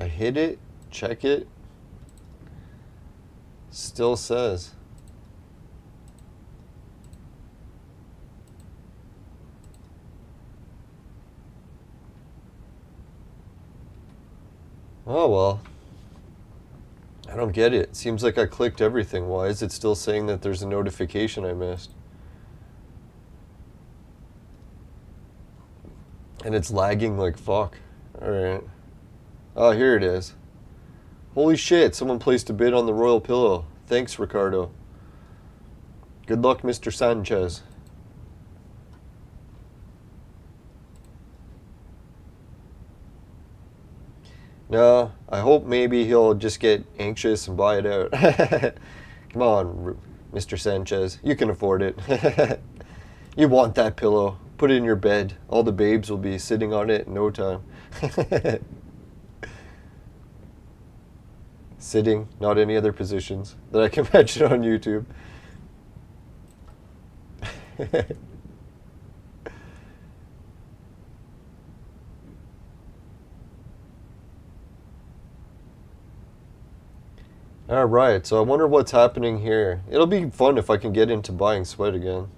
I hit it, check it. Still says. Oh well. I don't get it. Seems like I clicked everything. Why is it still saying that there's a notification I missed? And it's lagging like fuck. Alright. Oh, here it is. Holy shit, someone placed a bid on the Royal Pillow. Thanks, Ricardo. Good luck, Mr. Sanchez. No, I hope maybe he'll just get anxious and buy it out. Come on, Mr. Sanchez. You can afford it. You want that pillow. Put it in your bed. All the babes will be sitting on it in no time. Sitting, not any other positions that I can mention on YouTube. Alright, so I wonder what's happening here. It'll be fun if I can get into buying sweat again.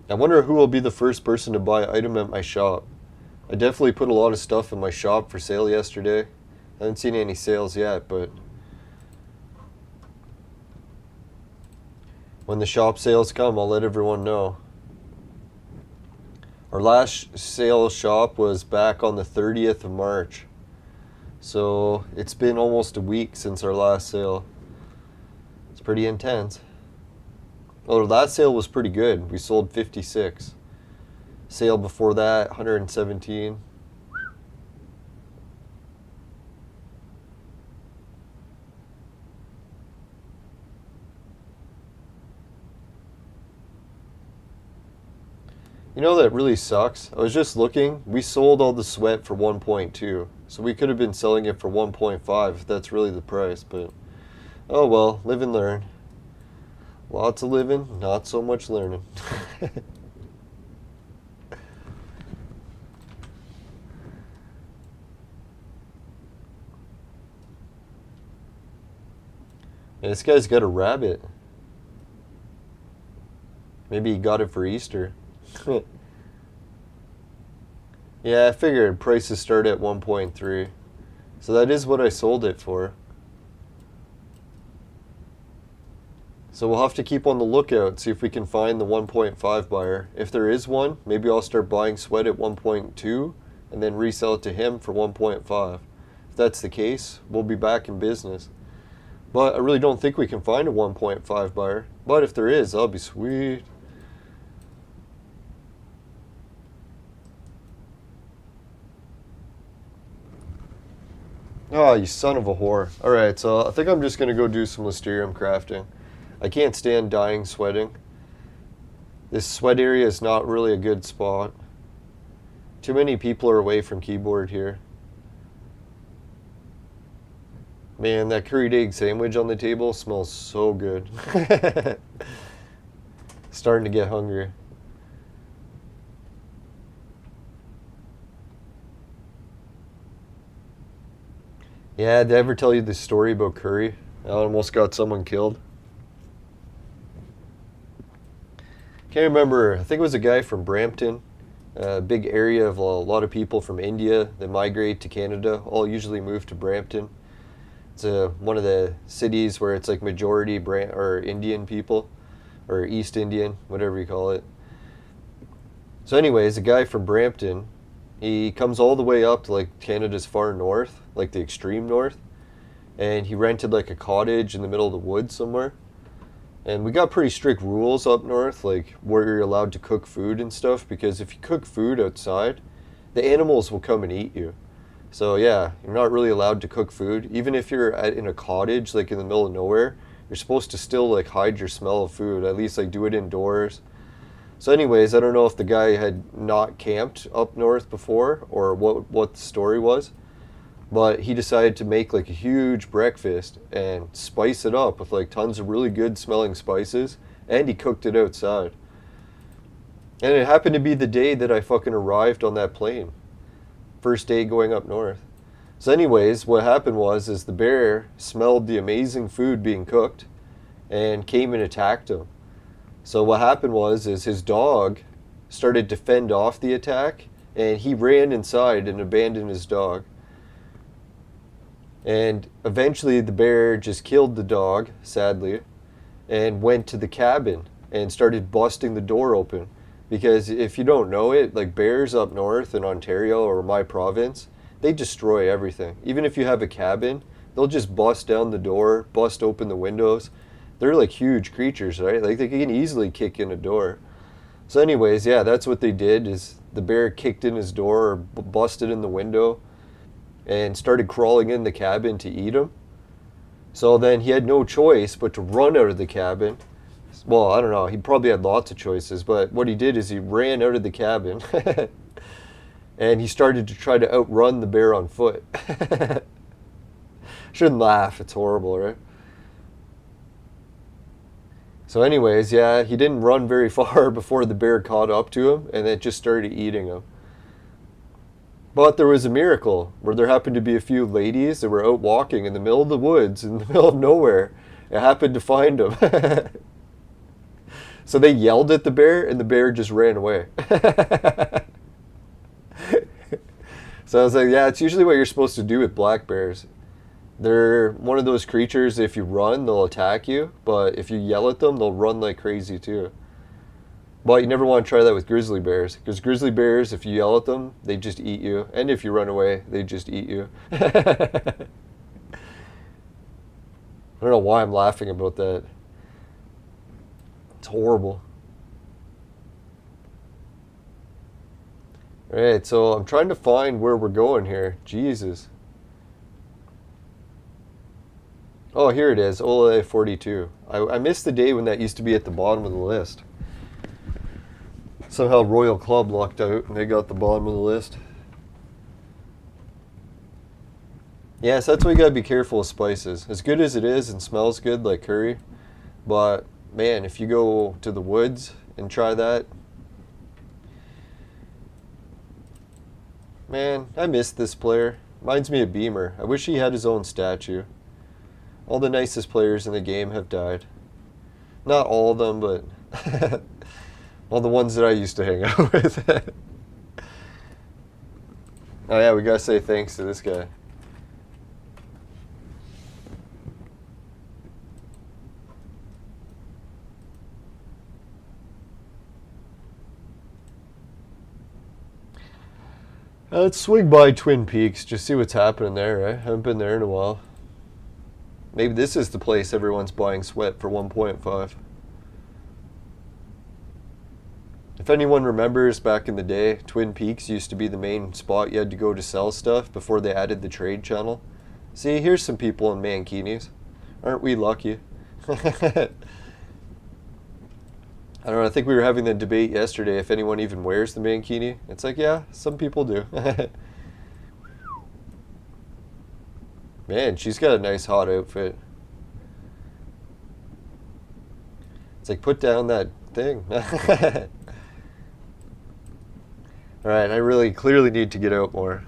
I wonder who will be the first person to buy an item at my shop. I definitely put a lot of stuff in my shop for sale yesterday. I haven't seen any sales yet, but when the shop sales come, I'll let everyone know. Our last sale shop was back on the 30th of March. So it's been almost a week since our last sale. It's pretty intense. Oh, that sale was pretty good. We sold 56. Sale before that, 117. You know that really sucks? I was just looking. We sold all the sweat for 1.2. So we could have been selling it for 1.5 if that's really the price. But oh well, live and learn. Lots of living, not so much learning. Yeah, this guy's got a rabbit. Maybe he got it for Easter. Yeah, I figured prices start at 1.3. So that is what I sold it for. So we'll have to keep on the lookout, see if we can find the 1.5 buyer. If there is one, maybe I'll start buying sweat at 1.2 and then resell it to him for 1.5. If that's the case, we'll be back in business. But I really don't think we can find a 1.5 buyer. But if there is, that'll be sweet. Oh, you son of a whore. Alright, so I think I'm just going to go do some Listerium crafting. I can't stand dying sweating. This sweat area is not really a good spot. Too many people are away from keyboard here. Man, that curried egg sandwich on the table smells so good. Starting to get hungry. Yeah, did I ever tell you this story about curry? I almost got someone killed. Can't remember. I think it was a guy from Brampton. A big area of a lot of people from India that migrate to Canada all usually move to Brampton. It's one of the cities where it's like majority or Indian people, or East Indian, whatever you call it. So anyways, a guy from Brampton, he comes all the way up to like Canada's far north, like the extreme north, and he rented like a cottage in the middle of the woods somewhere. And we got pretty strict rules up north, like where you're allowed to cook food and stuff, because if you cook food outside, the animals will come and eat you. So yeah, you're not really allowed to cook food. Even if you're in a cottage, like in the middle of nowhere, you're supposed to still like hide your smell of food, at least like do it indoors. So anyways, I don't know if the guy had not camped up north before or what the story was, but he decided to make like a huge breakfast and spice it up with like tons of really good smelling spices, and he cooked it outside. And it happened to be the day that I fucking arrived on that plane. First day going up north. So anyways, what happened was the bear smelled the amazing food being cooked and came and attacked him. So what happened was his dog started to fend off the attack, and he ran inside and abandoned his dog. And eventually the bear just killed the dog, sadly, and went to the cabin and started busting the door open. Because if you don't know it, like bears up north in Ontario or my province, they destroy everything. Even if you have a cabin, they'll just bust down the door, bust open the windows. They're like huge creatures, right? Like they can easily kick in a door. So anyways, yeah, that's what they did, is the bear kicked in his door or busted in the window and started crawling in the cabin to eat him. So then he had no choice but to run out of the cabin. Well, I don't know, he probably had lots of choices, but what he did is he ran out of the cabin and he started to try to outrun the bear on foot. Shouldn't laugh, it's horrible, right? So anyways, yeah, he didn't run very far before the bear caught up to him, and it just started eating him. But there was a miracle where there happened to be a few ladies that were out walking in the middle of the woods, in the middle of nowhere, and happened to find him. So they yelled at the bear, and the bear just ran away. So I was like, yeah, it's usually what you're supposed to do with black bears. They're one of those creatures, if you run, they'll attack you, but if you yell at them, they'll run like crazy too. But you never want to try that with grizzly bears, because grizzly bears, if you yell at them, they just eat you, and if you run away, they just eat you. I don't know why I'm laughing about that. It's horrible. Alright, so I'm trying to find where we're going here. Jesus. Oh, here it is, Ola 42. I missed the day when that used to be at the bottom of the list. Somehow Royal Club lucked out and they got the bottom of the list. Yes, that's why you gotta be careful with spices. As good as it is and smells good like curry, but man, if you go to the woods and try that, man, I miss this player. Reminds me of Beamer. I wish he had his own statue. All the nicest players in the game have died. Not all of them, but all the ones that I used to hang out with. Oh yeah, we gotta say thanks to this guy. Let's swing by Twin Peaks, just see what's happening there, right? Haven't been there in a while. Maybe this is the place everyone's buying sweat for 1.5. If anyone remembers back in the day, Twin Peaks used to be the main spot you had to go to sell stuff before they added the trade channel. See, here's some people in mankinis. Aren't we lucky? I don't know, I think we were having the debate yesterday if anyone even wears the mankini. It's like, yeah, some people do. Man, she's got a nice hot outfit. It's like, put down that thing. Alright, I really clearly need to get out more.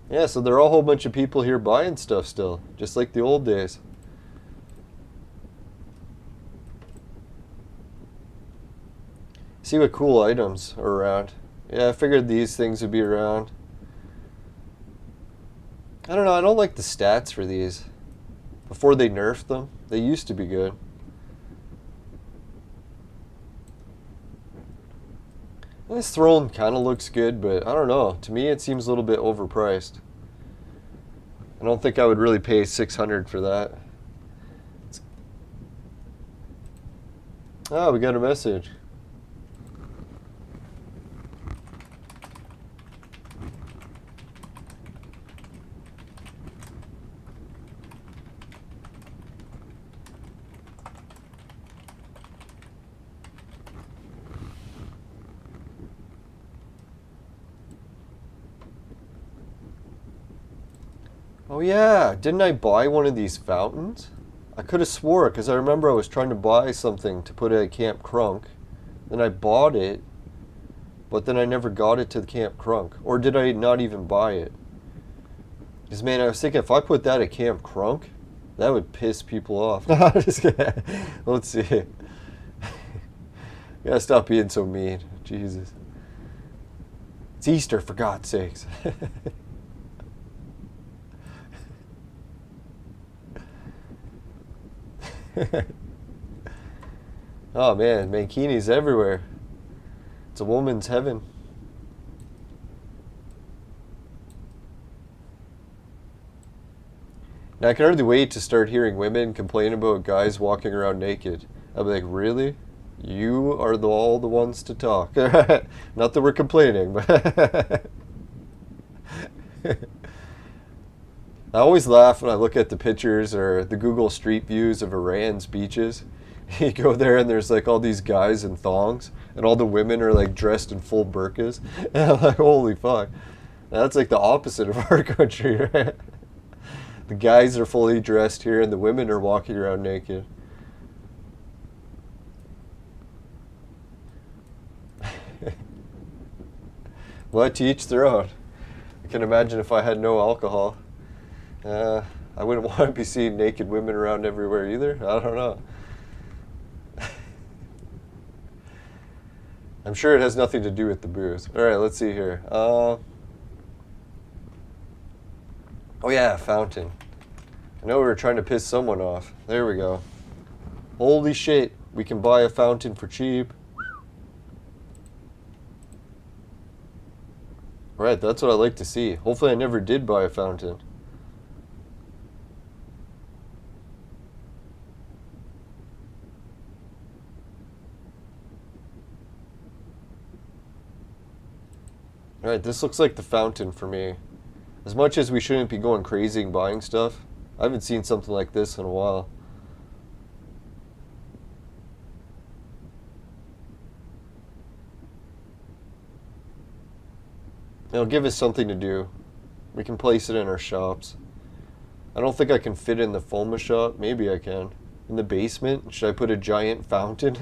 Yeah, so there are a whole bunch of people here buying stuff still, just like the old days. See what cool items are around. Yeah, I figured these things would be around. I don't know, I don't like the stats for these. Before they nerfed them, they used to be good. This throne kind of looks good, but I don't know. To me, it seems a little bit overpriced. I don't think I would really pay $600 for that. Oh, we got a message. Oh yeah, didn't I buy one of these fountains? I could have swore, because I remember I was trying to buy something to put at Camp Crunk. Then I bought it, but then I never got it to the Camp Crunk. Or did I not even buy it? Because man, I was thinking if I put that at Camp Crunk, that would piss people off. Just kidding. Let's see. You gotta stop being so mean. Jesus. It's Easter, for God's sakes. Oh man, mankinis everywhere. It's a woman's heaven. Now I can hardly wait to start hearing women complain about guys walking around naked. I'll be like, really? You are all the ones to talk. Not that we're complaining, but I always laugh when I look at the pictures or the Google Street Views of Iran's beaches. You go there and there's like all these guys in thongs and all the women are like dressed in full burqas. And I'm like, holy fuck. That's like the opposite of our country, right? The guys are fully dressed here and the women are walking around naked. Well, to each their own. I can imagine if I had no alcohol. I wouldn't want to be seeing naked women around everywhere either. I don't know. I'm sure it has nothing to do with the booze. Alright, let's see here. Oh yeah, fountain. I know we were trying to piss someone off. There we go. Holy shit, we can buy a fountain for cheap. Right, that's what I like to see. Hopefully I never did buy a fountain. Alright, this looks like the fountain for me. As much as we shouldn't be going crazy and buying stuff, I haven't seen something like this in a while. It'll give us something to do. We can place it in our shops. I don't think I can fit it in the FOMA shop. Maybe I can. In the basement? Should I put a giant fountain?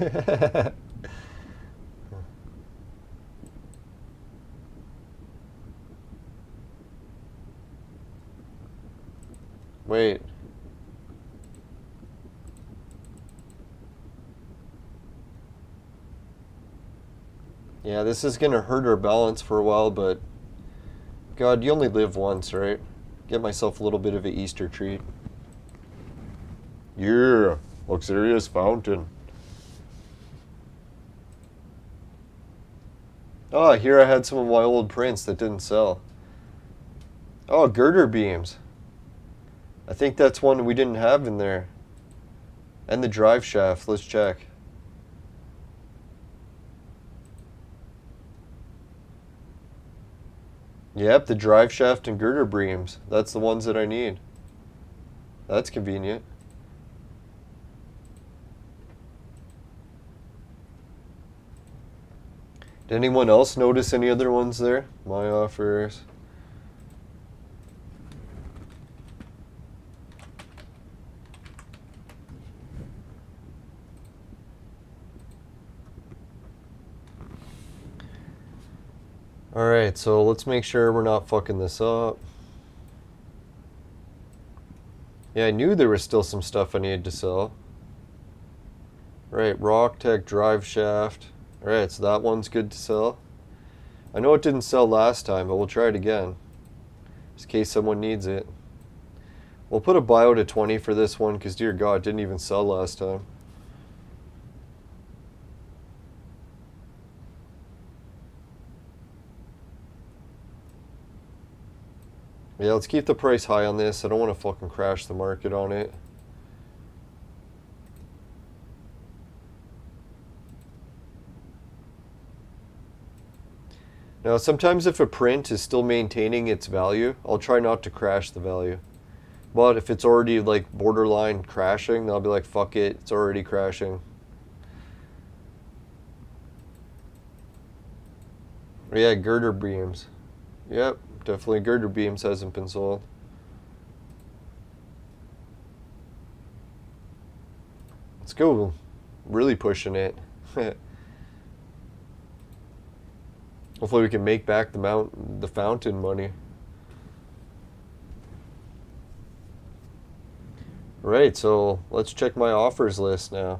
Wait. Yeah, this is gonna hurt our balance for a while, but God, you only live once, right? Get myself a little bit of an Easter treat. Yeah, luxurious fountain. Oh, here I had some of my old prints that didn't sell. Oh, girder beams. I think that's one we didn't have in there. And the drive shaft, let's check. Yep, the drive shaft and girder beams. That's the ones that I need. That's convenient. Did anyone else notice any other ones there? My offers. Alright, so let's make sure we're not fucking this up. Yeah, I knew there was still some stuff I needed to sell. Right, Rocktech drive shaft. Alright, so that one's good to sell. I know it didn't sell last time, but we'll try it again. Just in case someone needs it. We'll put a bio to 20 for this one, because dear God, it didn't even sell last time. Yeah, let's keep the price high on this. I don't want to fucking crash the market on it. Now, sometimes if a print is still maintaining its value, I'll try not to crash the value. But if it's already like borderline crashing, then I'll be like, fuck it, it's already crashing. Yeah, girder beams. Yep, definitely girder beams hasn't been sold. Let's go. Really pushing it. Hopefully we can make back the fountain money. Right, so let's check my offers list now.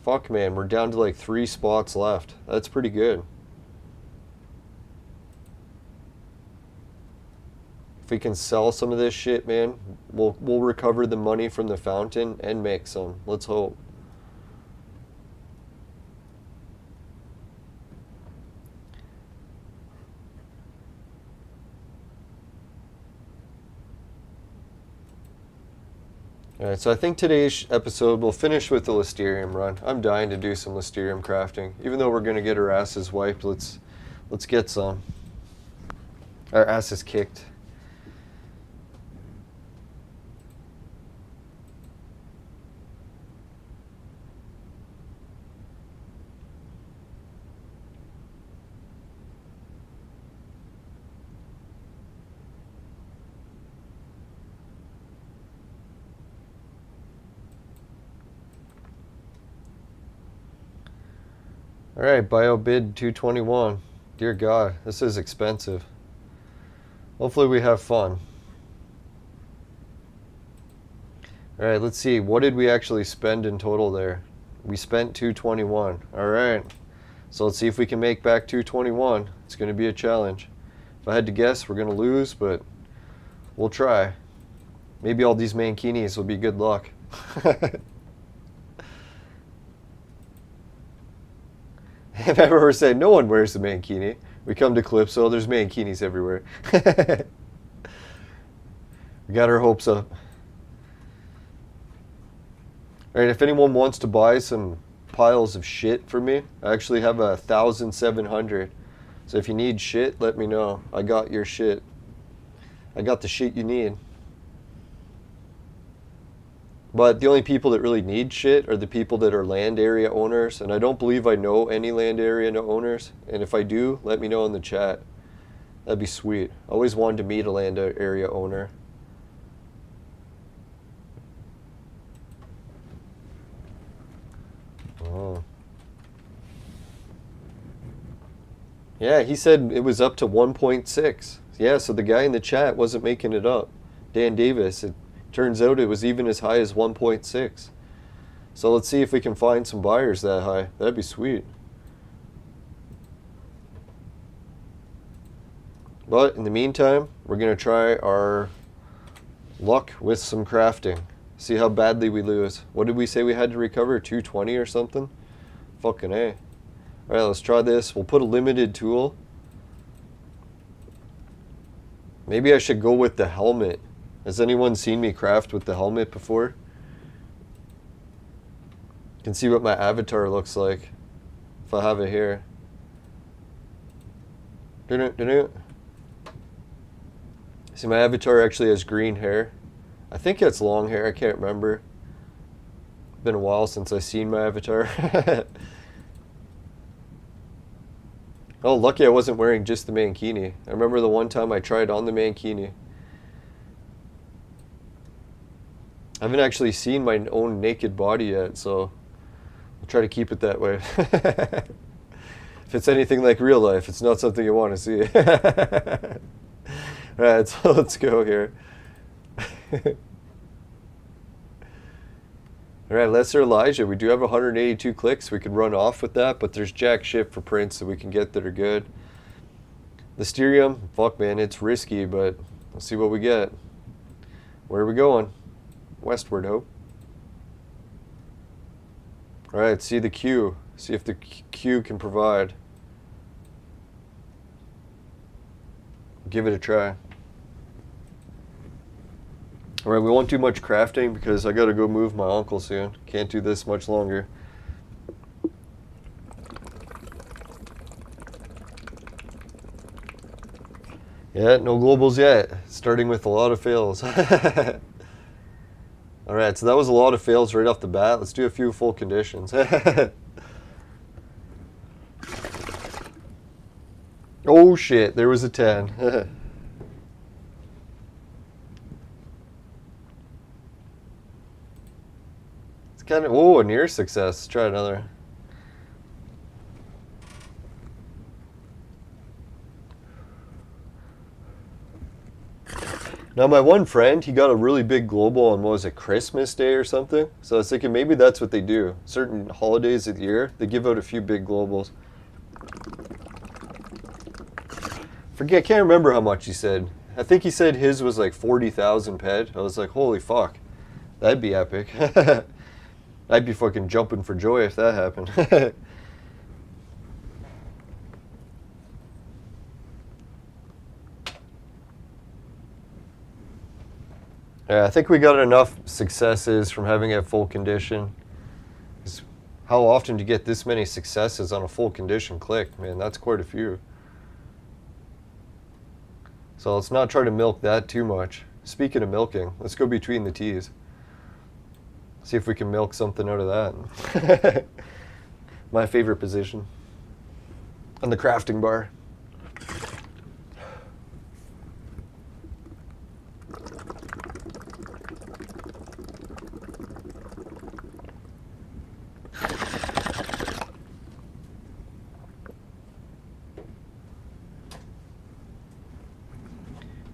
Fuck, man, we're down to like 3 spots left. That's pretty good. If we can sell some of this shit, man, we'll recover the money from the fountain and make some. Let's hope. Alright, so I think today's episode will finish with the Listerium run. I'm dying to do some Listerium crafting. Even though we're going to get our asses wiped, let's get some. Our asses kicked. Alright, bio bid 221. Dear God, this is expensive. Hopefully we have fun. Alright, let's see. What did we actually spend in total there? We spent 221. Alright. So let's see if we can make back 221. It's going to be a challenge. If I had to guess, we're going to lose, but we'll try. Maybe all these mankinis will be good luck. If I ever said no one wears the mankini, we come to Calypso, there's mankinis everywhere. We got our hopes up. Alright, if anyone wants to buy some piles of shit for me, I actually have 1,700. So if you need shit, let me know. I got your shit. I got the shit you need. But the only people that really need shit are the people that are land area owners. And I don't believe I know any land area owners. And if I do, let me know in the chat. That'd be sweet. I always wanted to meet a land area owner. Oh. Yeah, he said it was up to 1.6. Yeah, so the guy in the chat wasn't making it up. Dan Davis. It turns out it was even as high as 1.6. So let's see if we can find some buyers that high. That'd be sweet. But in the meantime, we're going to try our luck with some crafting. See how badly we lose. What did we say we had to recover? 220 or something? Fucking A. Alright, let's try this. We'll put a limited tool. Maybe I should go with the helmet. Has anyone seen me craft with the helmet before? You can see what my avatar looks like if I have it here. See, my avatar actually has green hair. I think it's long hair, I can't remember. Been a while since I've seen my avatar. Oh, lucky I wasn't wearing just the mankini. I remember the one time I tried on the mankini. I haven't actually seen my own naked body yet, so I'll try to keep it that way. If it's anything like real life, it's not something you want to see. Alright, so let's go here. Alright, Lesser Elijah. We do have 182 clicks. We could run off with that, but there's jack shit for prints that we can get that are good. Listerium, fuck man, it's risky, but let's see what we get. Where are we going? Westward, hope. Alright, see the queue. See if the queue can provide. Give it a try. Alright, we won't do much crafting because I gotta go move my uncle soon. Can't do this much longer. Yeah, no globals yet. Starting with a lot of fails. Alright, so that was a lot of fails right off the bat. Let's do a few full conditions. Oh shit, there was a 10. Kind of, oh, a near success. Let's try another. Now, my one friend, he got a really big global on, what was it, Christmas Day or something? So I was thinking maybe that's what they do. Certain holidays of the year, they give out a few big globals. I can't remember how much he said. I think he said his was like 40,000 ped. I was like, holy fuck. That'd be epic. I'd be fucking jumping for joy if that happened. Yeah, I think we got enough successes from having it full condition. How often do you get this many successes on a full condition click? Man, that's quite a few. So let's not try to milk that too much. Speaking of milking, let's go between the T's. See if we can milk something out of that. My favorite position. On the crafting bar.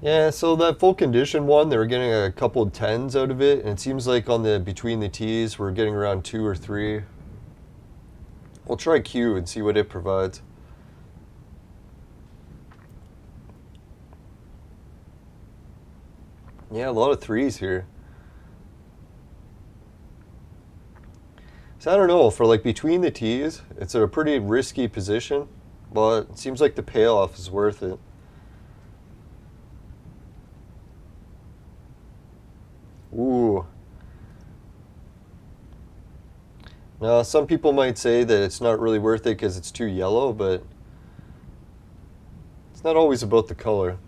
Yeah, so that full condition one, they were getting a couple of 10s out of it, and it seems like on the between the T's, we're getting around 2 or 3. We'll try Q and see what it provides. Yeah, a lot of 3s here. So I don't know, for like between the T's, it's a pretty risky position, but it seems like the payoff is worth it. Ooh. Now, some people might say that it's not really worth it because it's too yellow, but it's not always about the color.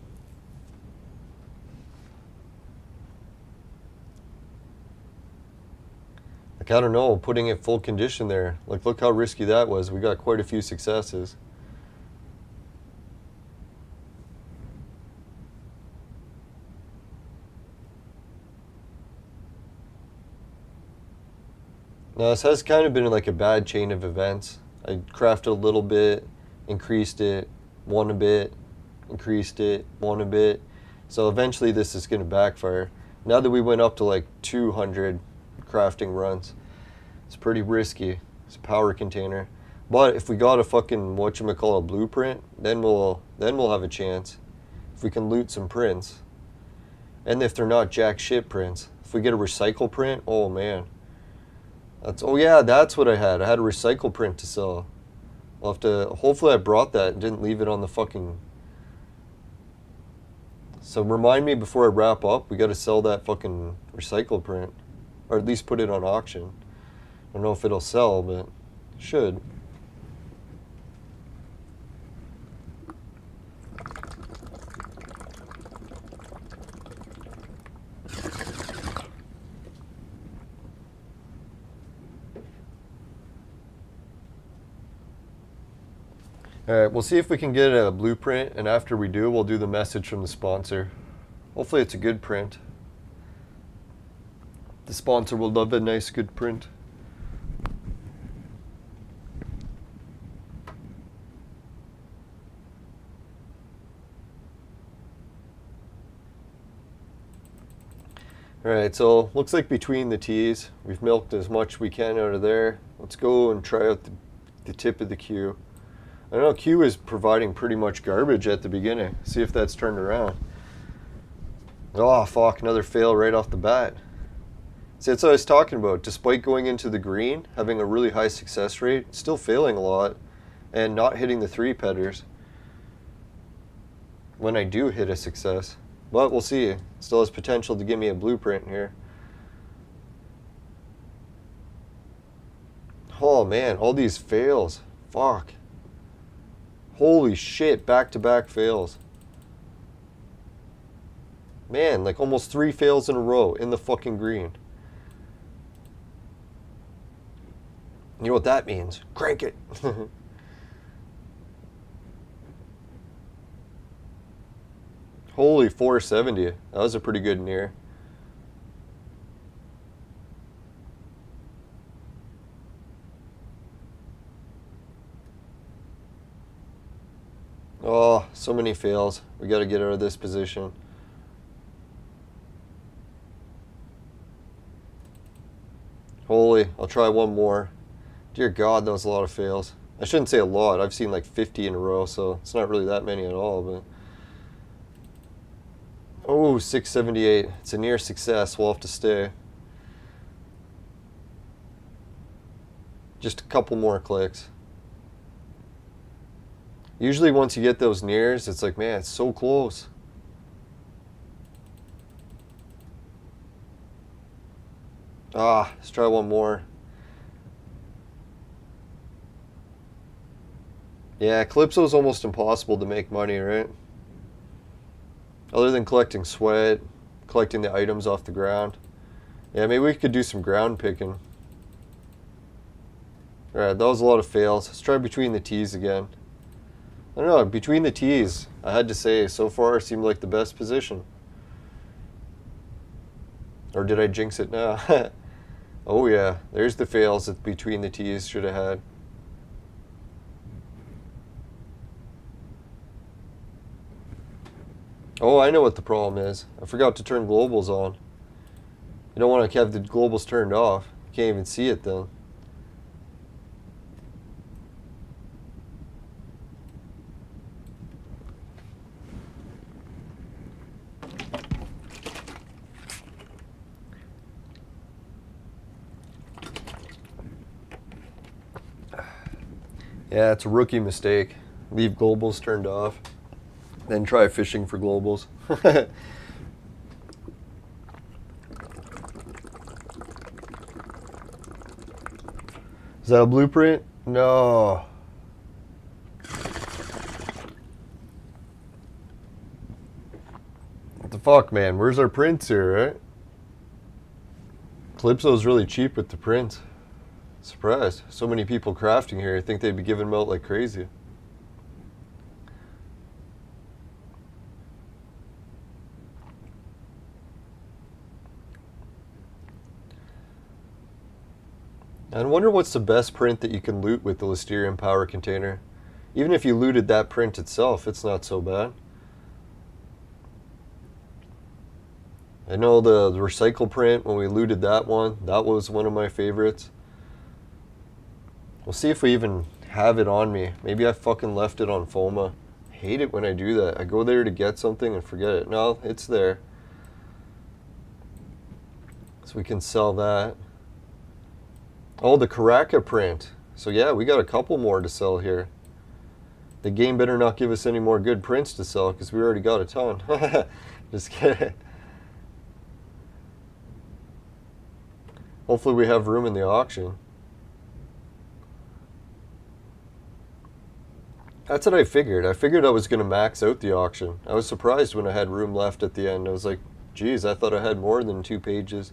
Like, I don't know, putting it full condition there. Like, look how risky that was. We got quite a few successes. Now, this has kind of been like a bad chain of events. I crafted a little bit, increased it, won a bit, increased it, won a bit. So eventually this is going to backfire. Now that we went up to like 200 crafting runs, it's pretty risky. It's a power container. But if we got a fucking, whatchamacallit, blueprint, then we'll have a chance. If we can loot some prints. And if they're not jack shit prints. If we get a recycle print, oh man. Oh yeah, that's what I had. I had a recycle print to sell. I'll have to, hopefully I brought that and didn't leave it on the fucking... So remind me before I wrap up, we gotta sell that fucking recycle print. Or at least put it on auction. I don't know if it'll sell, but it should. Alright, we'll see if we can get a blueprint, and after we do, we'll do the message from the sponsor. Hopefully it's a good print. The sponsor will love a nice good print. Alright, so looks like between the tees, we've milked as much we can out of there. Let's go and try out the tip of the Q. I know Q is providing pretty much garbage at the beginning. See if that's turned around. Oh fuck, another fail right off the bat. See, that's what I was talking about. Despite going into the green, having a really high success rate, still failing a lot, and not hitting the 3-petters when I do hit a success. But we'll see. It still has potential to give me a blueprint here. Oh man, all these fails. Fuck. Holy shit, back-to-back fails. Man, like almost 3 fails in a row in the fucking green. You know what that means? Crank it. Holy 470. That was a pretty good near. Oh, so many fails. We got to get out of this position. Holy, I'll try one more. Dear God, that was a lot of fails. I shouldn't say a lot. I've seen like 50 in a row, so it's not really that many at all. But oh, 678. It's a near success. We'll have to stay. Just a couple more clicks. Usually once you get those nears, it's like, man, it's so close. Ah, let's try one more. Yeah, Calypso is almost impossible to make money, right? Other than collecting sweat, collecting the items off the ground. Yeah, maybe we could do some ground picking. Alright, that was a lot of fails. Let's try between the tees again. I don't know, between the tees, I had to say, so far seemed like the best position. Or did I jinx it now? Oh yeah, there's the fails that between the tees should have had. Oh, I know what the problem is. I forgot to turn globals on. You don't want to have the globals turned off. You can't even see it then. Yeah, it's a rookie mistake. Leave globals turned off. Then try fishing for globals. Is that a blueprint? No. What the fuck, man? Where's our prints here, right? Calypso's really cheap with the prints. Surprised. So many people crafting here. I think they'd be giving them out like crazy. I wonder what's the best print that you can loot with the Listerium power container. Even if you looted that print itself, it's not so bad. I know the recycle print, when we looted that one, that was one of my favorites. We'll see if we even have it on me. Maybe I fucking left it on FOMA. I hate it when I do that. I go there to get something and forget it. No, it's there. So we can sell that. Oh, the Karaka print. So yeah, we got a couple more to sell here. The game better not give us any more good prints to sell because we already got a ton. Just kidding. Hopefully we have room in the auction. That's what I figured. I figured I was going to max out the auction. I was surprised when I had room left at the end. I was like, geez, I thought I had more than 2 pages.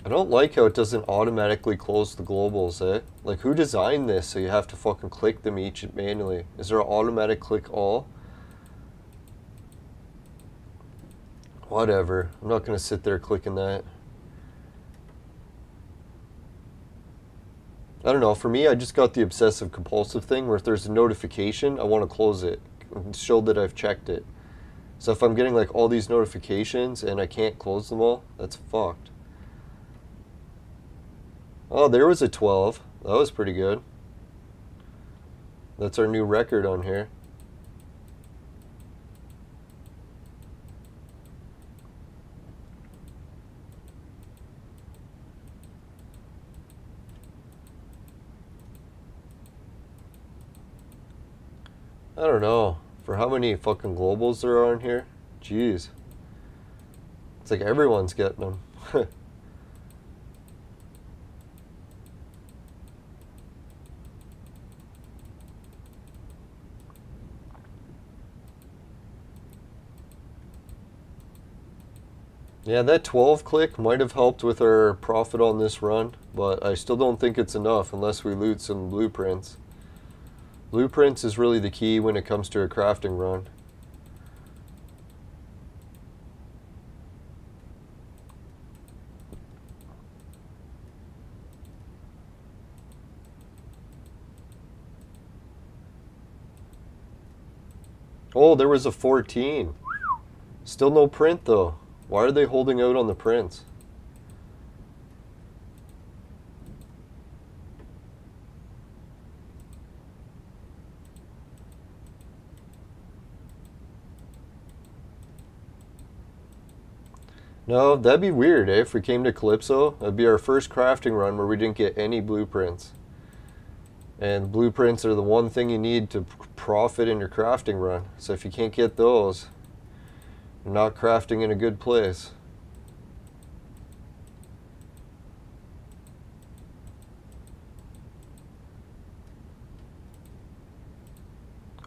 I don't like how it doesn't automatically close the globals, eh? Like, who designed this so you have to fucking click them each manually? Is there an automatic click all? Whatever. I'm not going to sit there clicking that. I don't know. For me, I just got the obsessive compulsive thing where if there's a notification, I want to close it and show that I've checked it. So if I'm getting like all these notifications and I can't close them all, that's fucked. Oh, there was a 12. That was pretty good. That's our new record on here. I don't know. For how many fucking globals there are in here? Jeez. It's like everyone's getting them. Yeah, that 12 click might have helped with our profit on this run, but I still don't think it's enough unless we loot some blueprints. Blueprints is really the key when it comes to a crafting run. Oh, there was a 14. Still no print though. Why are they holding out on the prints? No, that'd be weird, eh? If we came to Calypso, that'd be our first crafting run where we didn't get any blueprints. And blueprints are the one thing you need to profit in your crafting run. So if you can't get those, you're not crafting in a good place.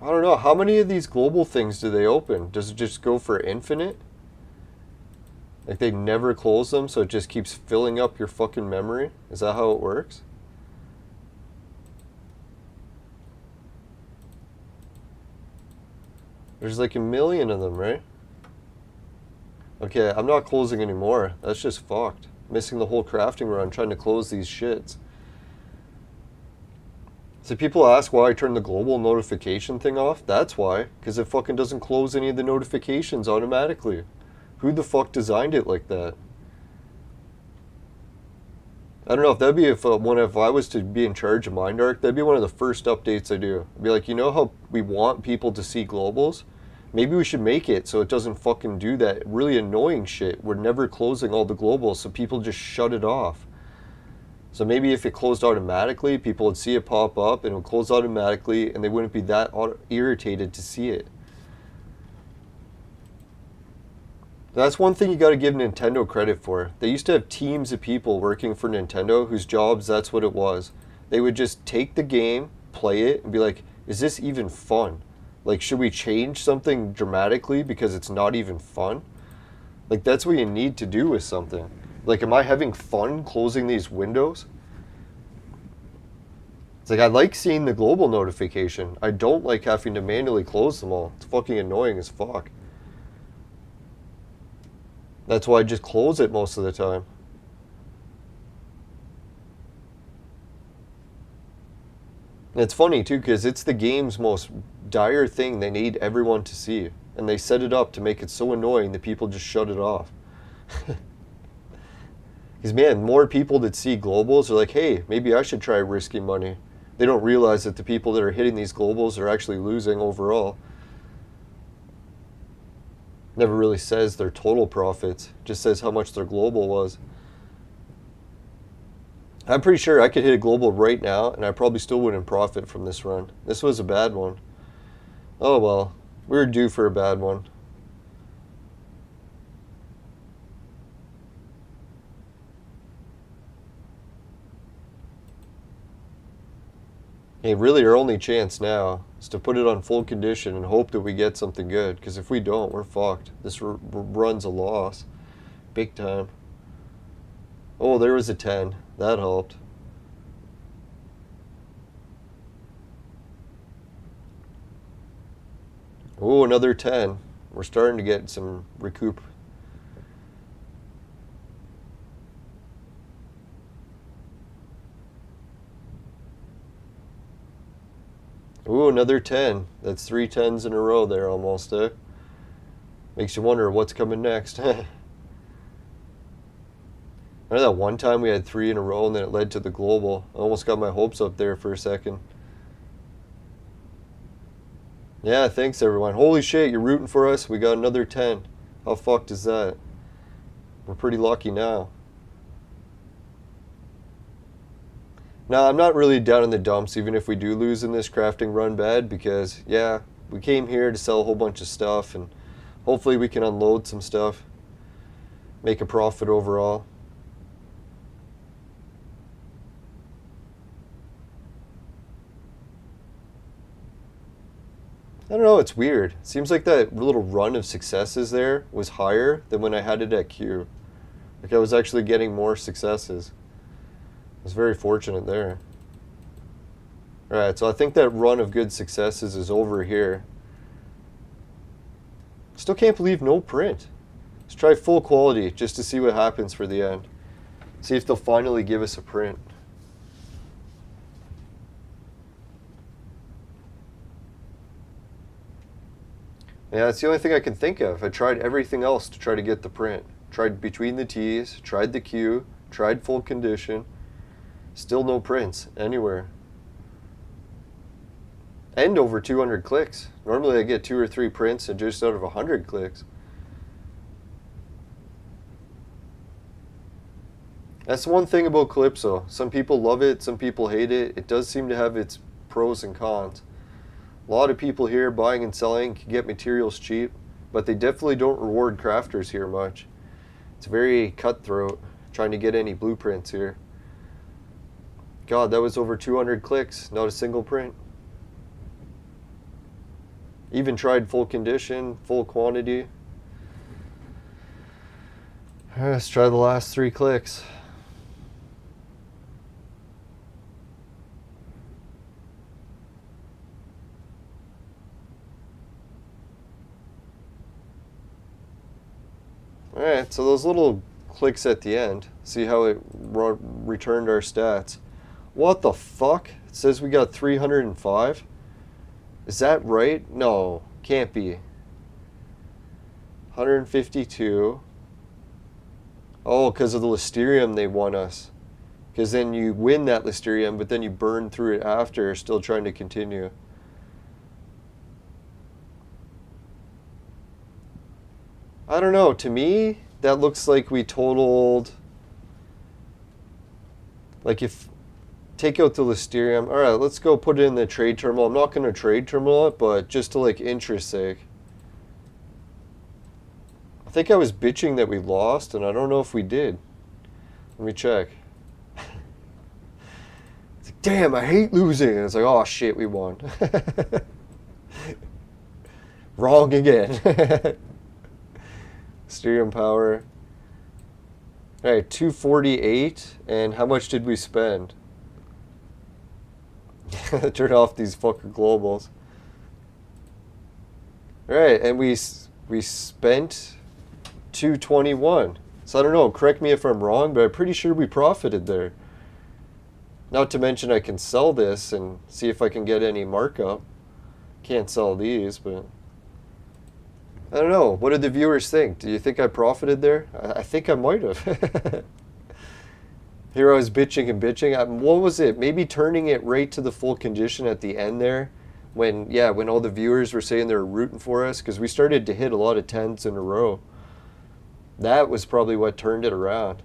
I don't know, how many of these global things do they open? Does it just go for infinite? Like they never close them, so it just keeps filling up your fucking memory? Is that how it works? There's like a million of them, right? Okay, I'm not closing anymore. That's just fucked. Missing the whole crafting run trying to close these shits. So people ask why I turned the global notification thing off. That's why. Because it fucking doesn't close any of the notifications automatically. Who the fuck designed it like that? I don't know if that'd be if I was to be in charge of Mindark, that'd be one of the first updates I do. I'd be like, you know how we want people to see globals? Maybe we should make it so it doesn't fucking do that really annoying shit. We're never closing all the globals, so people just shut it off. So maybe if it closed automatically, people would see it pop up and it would close automatically and they wouldn't be that irritated to see it. That's one thing you got to give Nintendo credit for. They used to have teams of people working for Nintendo whose jobs that's what it was. They would just take the game, play it, and be like, is this even fun? Like, should we change something dramatically because it's not even fun? Like, that's what you need to do with something. Like, am I having fun closing these windows? It's like, I like seeing the global notification. I don't like having to manually close them all. It's fucking annoying as fuck. That's why I just close it most of the time. And it's funny too, because it's the game's most dire thing they need everyone to see. And they set it up to make it so annoying that people just shut it off. Because man, more people that see globals are like, hey, maybe I should try risking money. They don't realize that the people that are hitting these globals are actually losing overall. Never really says their total profits, just says how much their global was. I'm pretty sure I could hit a global right now and I probably still wouldn't profit from this run. This was a bad one. Oh well, we were due for a bad one. Hey, really our only chance now is to put it on full condition and hope that we get something good, because if we don't, we're fucked. This run's a loss. Big time. Oh, there was a 10. That helped. Oh, another 10. We're starting to get some recoup. Ooh, another 10. That's 3 10s in a row there almost, eh? Makes you wonder what's coming next. Remember that one time we had 3 in a row and then it led to the global? I almost got my hopes up there for a second. Yeah, thanks everyone. Holy shit, you're rooting for us? We got another 10. How fucked is that? We're pretty lucky now. Now, I'm not really down in the dumps even if we do lose in this crafting run bad because, yeah, we came here to sell a whole bunch of stuff and hopefully we can unload some stuff. Make a profit overall. I don't know, it's weird. It seems like that little run of successes there was higher than when I had it at Q. Like I was actually getting more successes. I was very fortunate there. Alright, so I think that run of good successes is over here. Still can't believe no print. Let's try full quality just to see what happens for the end. See if they'll finally give us a print. Yeah, that's the only thing I can think of. I tried everything else to try to get the print. Tried between the T's, tried the Q, tried full condition. Still no prints anywhere. And over 200 clicks. Normally I get 2 or 3 prints and just out of 100 clicks. That's one thing about Calypso. Some people love it, some people hate it. It does seem to have its pros and cons. A lot of people here buying and selling can get materials cheap, but they definitely don't reward crafters here much. It's very cutthroat trying to get any blueprints here. God, that was over 200 clicks, not a single print. Even tried full condition, full quantity. Let's try the last 3 clicks. Alright, so those little clicks at the end, see how it returned our stats. What the fuck? It says we got 305? Is that right? No, can't be. 152. Oh, because of the Listerium they won us. Because then you win that Listerium, but then you burn through it after, still trying to continue. I don't know, to me, that looks like we totaled, like if, take out the Listerium. Alright, let's go put it in the trade terminal. I'm not going to trade terminal it, but just to like interest sake. I think I was bitching that we lost, and I don't know if we did. Let me check. It's like, damn, I hate losing. And it's like, oh shit, we won. Wrong again. Steering power. Alright, 248. And how much did we spend? Turn off these fucking globals. Alright, and we spent 221. So I don't know, correct me if I'm wrong, but I'm pretty sure we profited there. Not to mention I can sell this and see if I can get any markup. Can't sell these, but I don't know. What did the viewers think? Do you think I profited there? I think I might have. Here I was bitching and bitching. What was it? Maybe turning it right to the full condition at the end there. When all the viewers were saying they were rooting for us. Because we started to hit a lot of 10s in a row. That was probably what turned it around.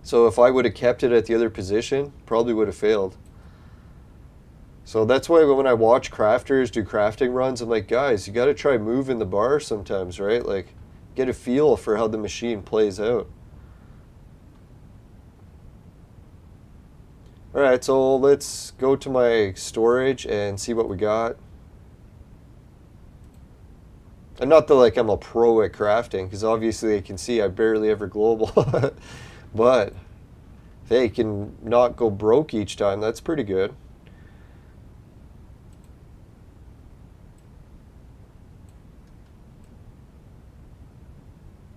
So if I would have kept it at the other position, probably would have failed. So that's why when I watch crafters do crafting runs, I'm like, guys, you got to try moving the bar sometimes, right? Like, get a feel for how the machine plays out. Alright, so let's go to my storage and see what we got. And not that like I'm a pro at crafting, because obviously I can see I barely ever global. But if they can not go broke each time, that's pretty good.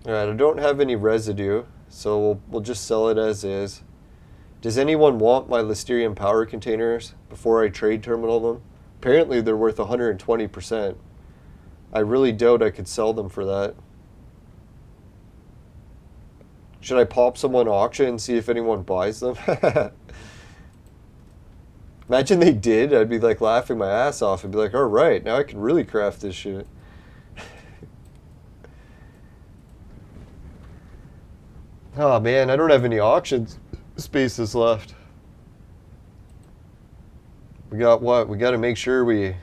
Alright, I don't have any residue, so we'll just sell it as is. Does anyone want my Listerium power containers before I trade terminal them? Apparently they're worth 120%. I really doubt I could sell them for that. Should I pop some on auction and see if anyone buys them? Imagine they did. I'd be like laughing my ass off. I'd be like, alright, now I can really craft this shit. Oh man, I don't have any auction spaces left. We got what? We got to make sure we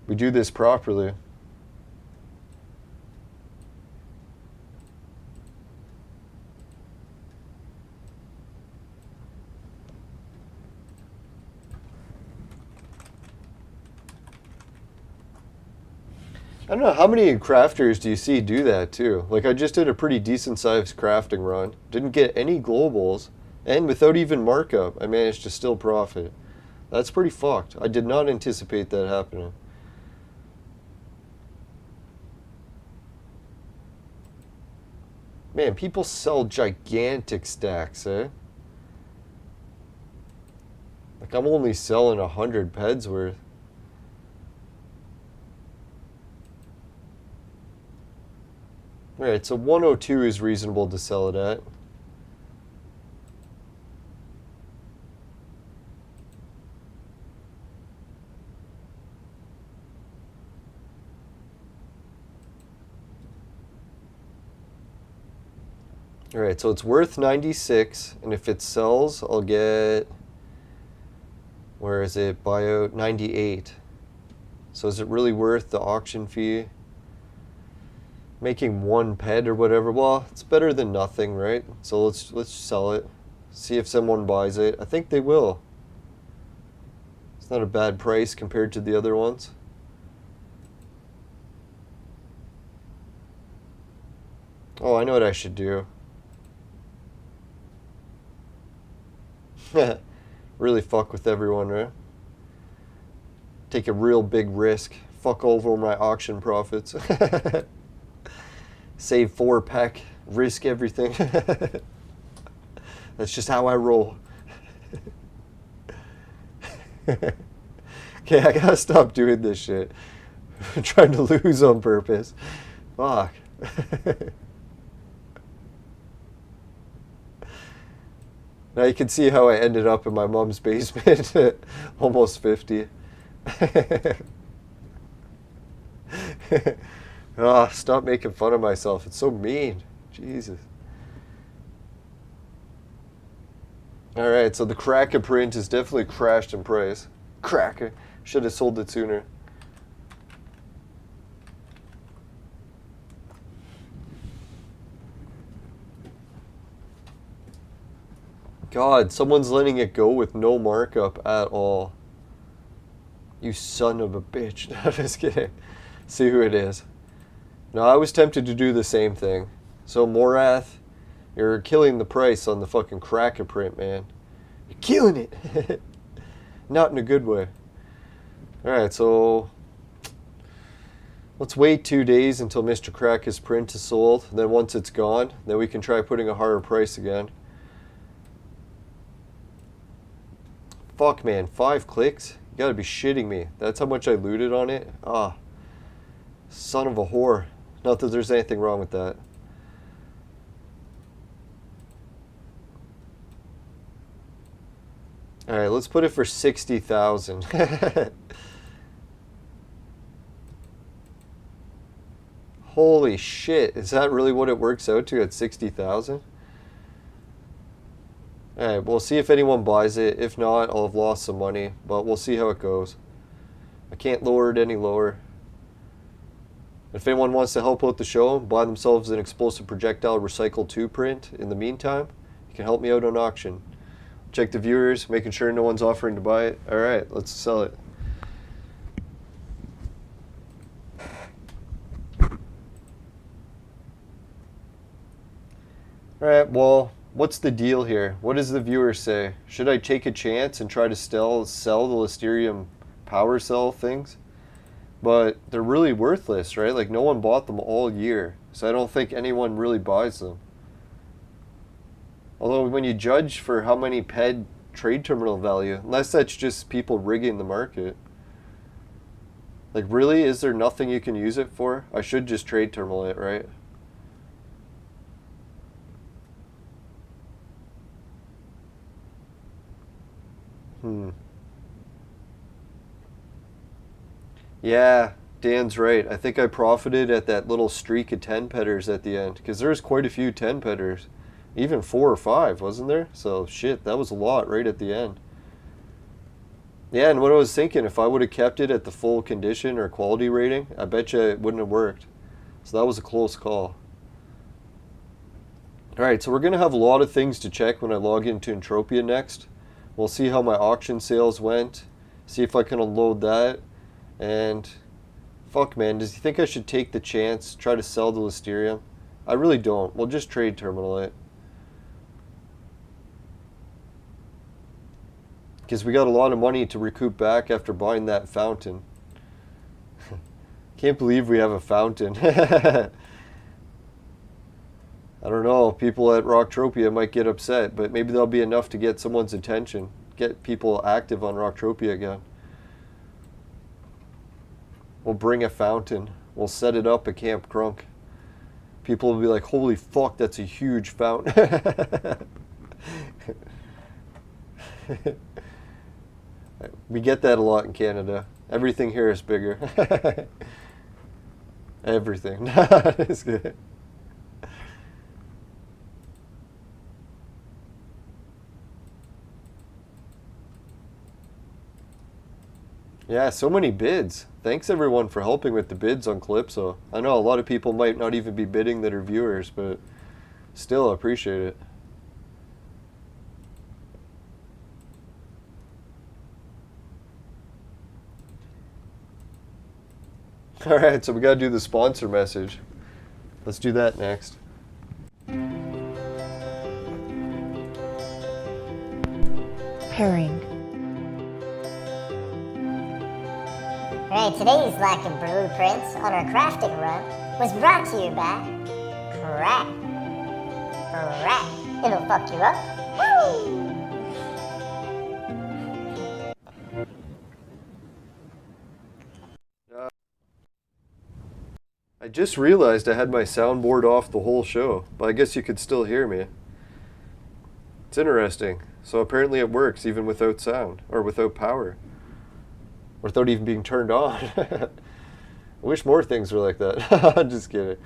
do this properly. I don't know, how many crafters do you see do that too? Like, I just did a pretty decent sized crafting run. Didn't get any globals, and without even markup, I managed to still profit. That's pretty fucked. I did not anticipate that happening. Man, people sell gigantic stacks, eh? Like, I'm only selling 100 peds worth. Alright, so 102 is reasonable to sell it at. Alright, so it's worth 96, and if it sells, I'll get, where is it, buyout, 98. So is it really worth the auction fee? Making one ped or whatever, well, it's better than nothing, right? So let's sell it, see if someone buys it. I think they will. It's not a bad price compared to the other ones. Oh, I know what I should do. Really fuck with everyone, right? Take a real big risk. Fuck over my auction profits. Save 4 pec, risk everything. That's just how I roll. Okay, I gotta stop doing this shit. I'm trying to lose on purpose. Fuck. Now you can see how I ended up in my mom's basement at almost 50. Oh, stop making fun of myself. It's so mean. Jesus. Alright, so the Cracker print is definitely crashed in price. Cracker. Should have sold it sooner. God, someone's letting it go with no markup at all. You son of a bitch. No, I'm just kidding. See who it is. No, I was tempted to do the same thing. So, Morath, you're killing the price on the fucking Cracker print, man. You're killing it. Not in a good way. Alright, so let's wait 2 days until Mr. Cracker's print is sold. Then once it's gone, then we can try putting a higher price again. Fuck, man, 5 clicks? You gotta be shitting me. That's how much I looted on it? Ah, son of a whore. Not that there's anything wrong with that. Alright, let's put it for 60,000. Holy shit, is that really what it works out to at 60,000? Alright, we'll see if anyone buys it. If not, I'll have lost some money, but we'll see how it goes. I can't lower it any lower. If anyone wants to help out the show, buy themselves an Explosive Projectile Recycle 2 print in the meantime, you can help me out on auction. Check the viewers, making sure no one's offering to buy it. Alright, let's sell it. Alright, well, what's the deal here? What does the viewer say? Should I take a chance and try to sell the Listerium power cell things? But they're really worthless, right? Like, no one bought them all year. So I don't think anyone really buys them. Although when you judge for how many PED trade terminal value, unless that's just people rigging the market. Like, really? Is there nothing you can use it for? I should just trade terminal it, right? Yeah, Dan's right. I think I profited at that little streak of 10 petters at the end, because there's quite a few 10 petters. Even 4 or 5, wasn't there? So, shit, that was a lot right at the end. Yeah, and what I was thinking, if I would have kept it at the full condition or quality rating, I bet you it wouldn't have worked. So that was a close call. Alright, so we're going to have a lot of things to check when I log into Entropia next. We'll see how my auction sales went, see if I can unload that, and fuck man, does he think I should take the chance, try to sell the Listerium? I really don't. We'll just trade terminal it. Because we got a lot of money to recoup back after buying that fountain. Can't believe we have a fountain. I don't know, people at Rocktropia might get upset, but maybe that'll be enough to get someone's attention. Get people active on Rocktropia again. We'll bring a fountain. We'll set it up at Camp Crunk. People will be like, holy fuck, that's a huge fountain. We get that a lot in Canada. Everything here is bigger. Everything. It's good. Yeah, so many bids. Thanks everyone for helping with the bids on Calypso. I know a lot of people might not even be bidding that are viewers, but still I appreciate it. Alright, so we gotta do the sponsor message. Let's do that next. Pairing. Alright, today's lack of blueprints on our crafting run was brought to you by Crack. Crack. It'll fuck you up. Woo! I just realized I had my soundboard off the whole show, but I guess you could still hear me. It's interesting. So apparently it works even without sound, or without power. Or without even being turned on. I wish more things were like that. I'm just kidding.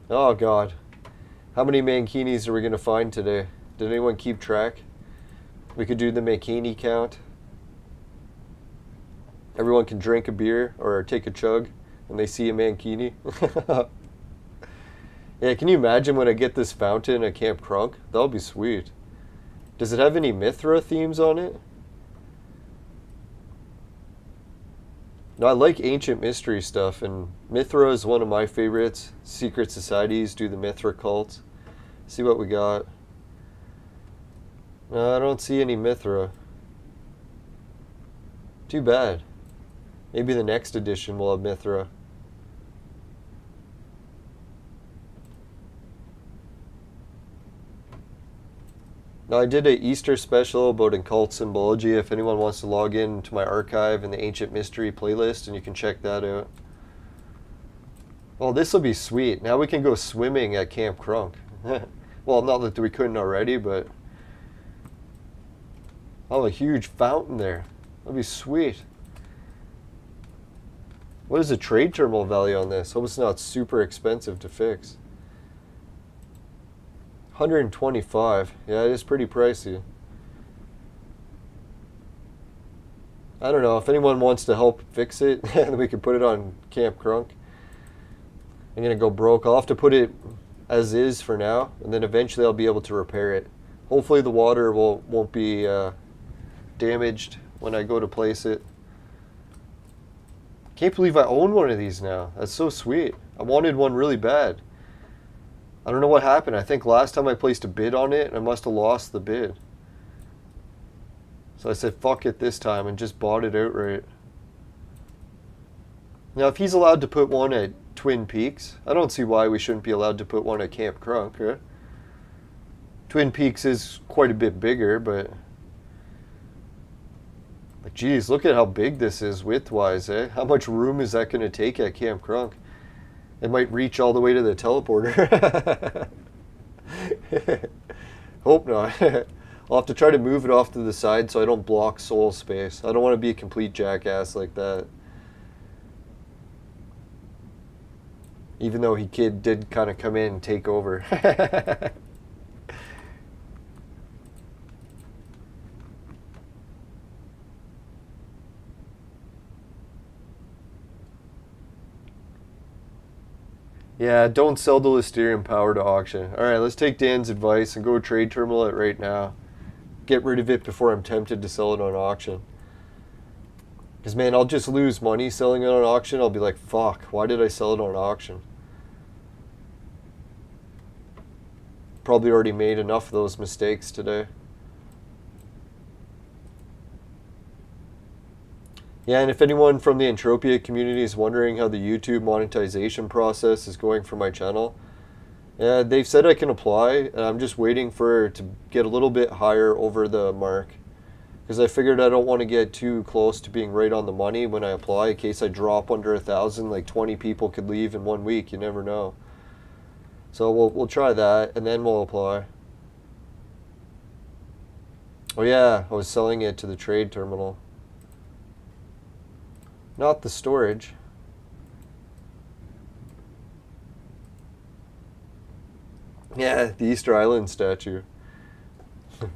Oh god. How many mankinis are we going to find today? Did anyone keep track? We could do the mankini count. Everyone can drink a beer or take a chug and they see a mankini. Yeah, can you imagine when I get this fountain at Camp Crunk? That'll be sweet. Does it have any Mithra themes on it? No, I like ancient mystery stuff, and Mithra is one of my favorites. Secret societies do the Mithra cults. See what we got. No, I don't see any Mithra. Too bad. Maybe the next edition will have Mithra. Now, I did an Easter special about occult symbology. If anyone wants to log in to my archive in the Ancient Mystery playlist, and you can check that out. Well, this will be sweet. Now we can go swimming at Camp Crunk. Well, not that we couldn't already, but... oh, a huge fountain there. That'll be sweet. What is the trade terminal value on this? Hope it's not super expensive to fix. 125. Yeah, it is pretty pricey. I don't know. If anyone wants to help fix it, then we can put it on Camp Crunk. I'm going to go broke. I'll have to put it as is for now, and then eventually I'll be able to repair it. Hopefully the water won't be damaged when I go to place it. Can't believe I own one of these now. That's so sweet. I wanted one really bad. I don't know what happened. I think last time I placed a bid on it, I must have lost the bid. So I said, fuck it this time, and just bought it outright. Now, if he's allowed to put one at Twin Peaks, I don't see why we shouldn't be allowed to put one at Camp Crunk, right? Twin Peaks is quite a bit bigger, but... Like, geez, look at how big this is width-wise, eh? How much room is that going to take at Camp Crunk? It might reach all the way to the teleporter. Hope not. I'll have to try to move it off to the side so I don't block soul space. I don't want to be a complete jackass like that. Even though kid did kind of come in and take over. Yeah, don't sell the Listerium power to auction. Alright, let's take Dan's advice and go trade terminal it right now. Get rid of it before I'm tempted to sell it on auction. Because, man, I'll just lose money selling it on auction. I'll be like, fuck, why did I sell it on auction? Probably already made enough of those mistakes today. Yeah, and if anyone from the Entropia community is wondering how the YouTube monetization process is going for my channel, yeah, they've said I can apply, and I'm just waiting for it to get a little bit higher over the mark. Because I figured I don't want to get too close to being right on the money when I apply, in case I drop under 1,000, like 20 people could leave in 1 week, you never know. So we'll try that, and then we'll apply. Oh yeah, I was selling it to the trade terminal. Not the storage. Yeah, the Easter Island statue. I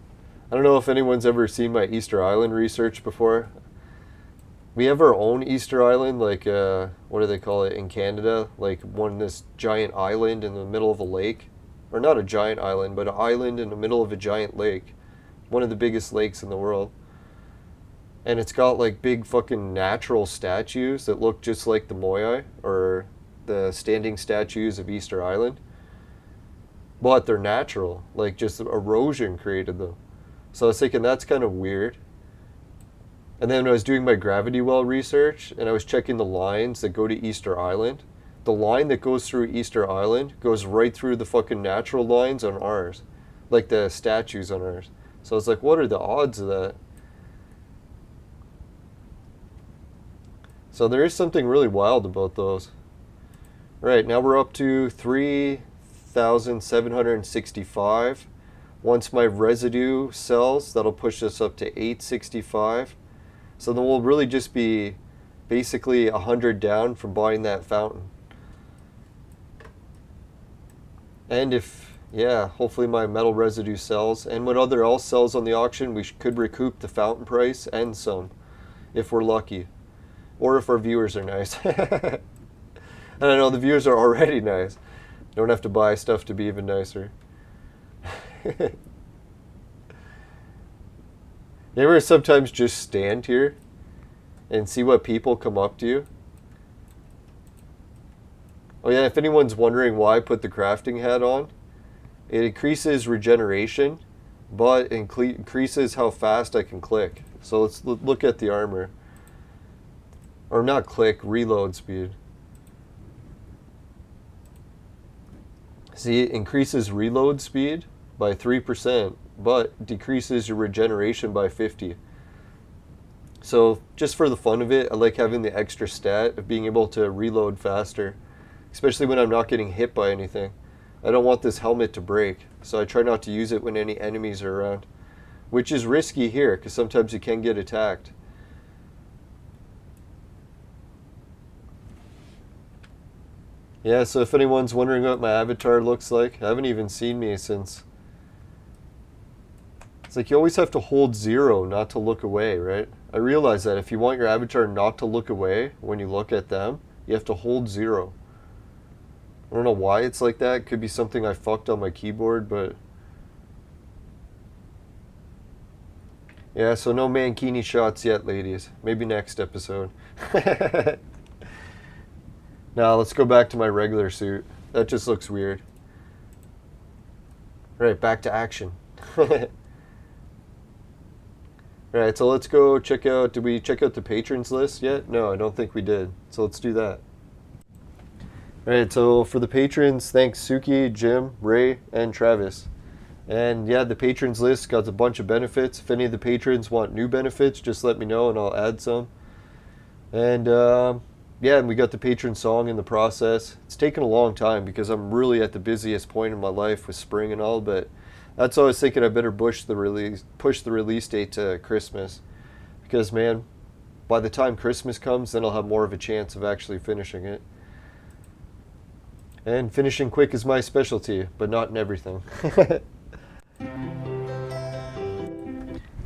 don't know if anyone's ever seen my Easter Island research before. We have our own Easter Island, like, what do they call it in Canada? Like this giant island in the middle of a lake. Or not a giant island, but an island in the middle of a giant lake. One of the biggest lakes in the world. And it's got like big fucking natural statues that look just like the Moai, or the standing statues of Easter Island. But they're natural, like just erosion created them. So I was thinking that's kind of weird. And then when I was doing my gravity well research, and I was checking the lines that go to Easter Island, the line that goes through Easter Island goes right through the fucking natural lines on ours. Like the statues on ours. So I was like, what are the odds of that? So there is something really wild about those. Right, now we're up to 3,765. Once my residue sells, that'll push us up to 865. So then we'll really just be basically 100 down from buying that fountain. And if, yeah, hopefully my metal residue sells. And what other else sells on the auction, we could recoup the fountain price and some, if we're lucky. Or if our viewers are nice. I don't know, the viewers are already nice. Don't have to buy stuff to be even nicer. You ever sometimes just stand here and see what people come up to you? Oh yeah, if anyone's wondering why I put the crafting hat on, it increases regeneration, but increases how fast I can click. So let's look at the armor. Or not click, reload speed. See, it increases reload speed by 3%, but decreases your regeneration by 50. So just for the fun of it, I like having the extra stat of being able to reload faster, especially when I'm not getting hit by anything. I don't want this helmet to break, so I try not to use it when any enemies are around, which is risky here because sometimes you can get attacked. Yeah, so if anyone's wondering what my avatar looks like, I haven't even seen me since... It's like you always have to hold 0 not to look away, right? I realize that if you want your avatar not to look away when you look at them, you have to hold 0. I don't know why it's like that. It could be something I fucked on my keyboard, but... Yeah, so no mankini shots yet, ladies. Maybe next episode. Now let's go back to my regular suit. That just looks weird. Right, back to action. Alright, so let's go check out, did we check out the patrons list yet? No, I don't think we did. So let's do that. Alright, so for the patrons, thanks Suki, Jim, Ray, and Travis. And yeah, the patrons list got a bunch of benefits. If any of the patrons want new benefits, just let me know and I'll add some. And yeah, and we got the patron song in the process. It's taken a long time because I'm really at the busiest point in my life with spring and all, but that's why I was thinking I better push the release date to Christmas. Because man, by the time Christmas comes, then I'll have more of a chance of actually finishing it. And finishing quick is my specialty, but not in everything.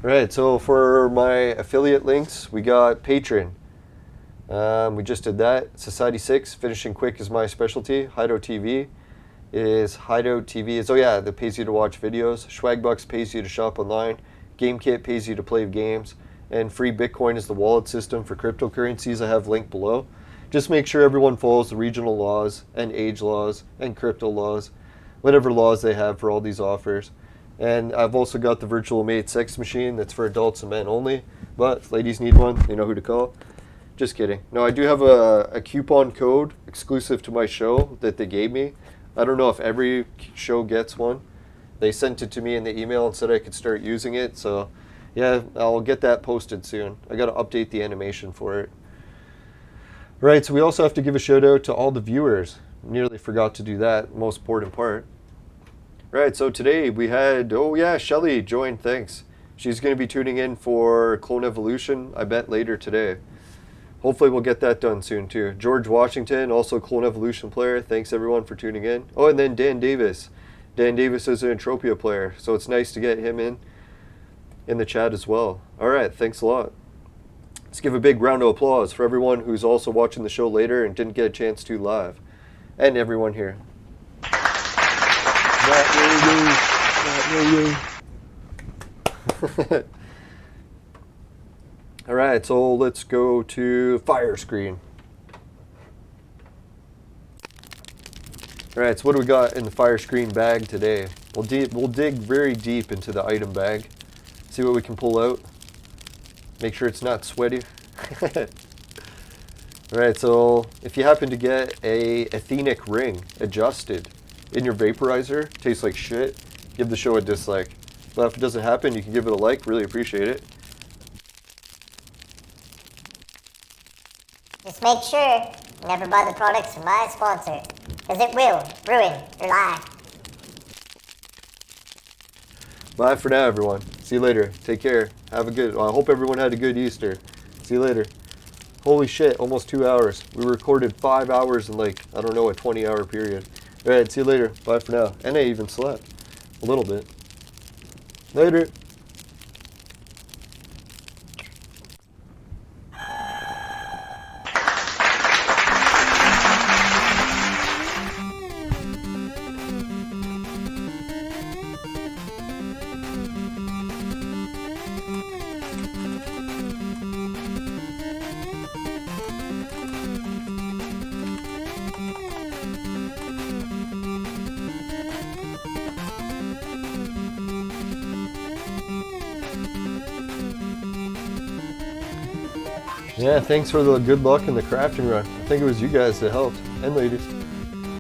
Right, so for my affiliate links, we got Patreon. We just did that. Society 6, finishing quick is my specialty. Hideout TV is oh yeah, that pays you to watch videos. Swagbucks pays you to shop online. GameKit pays you to play games. And free Bitcoin is the wallet system for cryptocurrencies I have linked below. Just make sure everyone follows the regional laws and age laws and crypto laws, whatever laws they have for all these offers. And I've also got the virtual mate sex machine that's for adults and men only, but if ladies need one, they know who to call. Just kidding. No, I do have a coupon code exclusive to my show that they gave me. I don't know if every show gets one. They sent it to me in the email and said I could start using it, so yeah, I'll get that posted soon. I got to update the animation for it. Right, so we also have to give a shout out to all the viewers. Nearly forgot to do that, most important part. Right, so today we had, oh yeah, Shelly joined, thanks. She's going to be tuning in for Clone Evolution, I bet later today. Hopefully we'll get that done soon too. George Washington, also Clone Evolution player, thanks everyone for tuning in. Oh, and then Dan Davis. Dan Davis is an Entropia player, so it's nice to get him in the chat as well. Alright, thanks a lot. Let's give a big round of applause for everyone who's also watching the show later and didn't get a chance to live. And everyone here. Alright, so let's go to fire screen. Alright, so what do we got in the fire screen bag today? We'll dig very deep into the item bag. See what we can pull out. Make sure it's not sweaty. Alright, so if you happen to get a Athenic ring adjusted in your vaporizer, tastes like shit, give the show a dislike. But if it doesn't happen, you can give it a like, really appreciate it. Just make sure you never buy the products from my sponsor, because it will ruin your life. Bye for now, everyone. See you later. Take care. Have a good, I hope everyone had a good Easter. See you later. Holy shit, almost 2 hours. We recorded 5 hours in like, I don't know, a 20-hour period. Alright, see you later. Bye for now. And I even slept. A little bit. Later. Yeah, thanks for the good luck in the crafting run. I think it was you guys that helped. And ladies.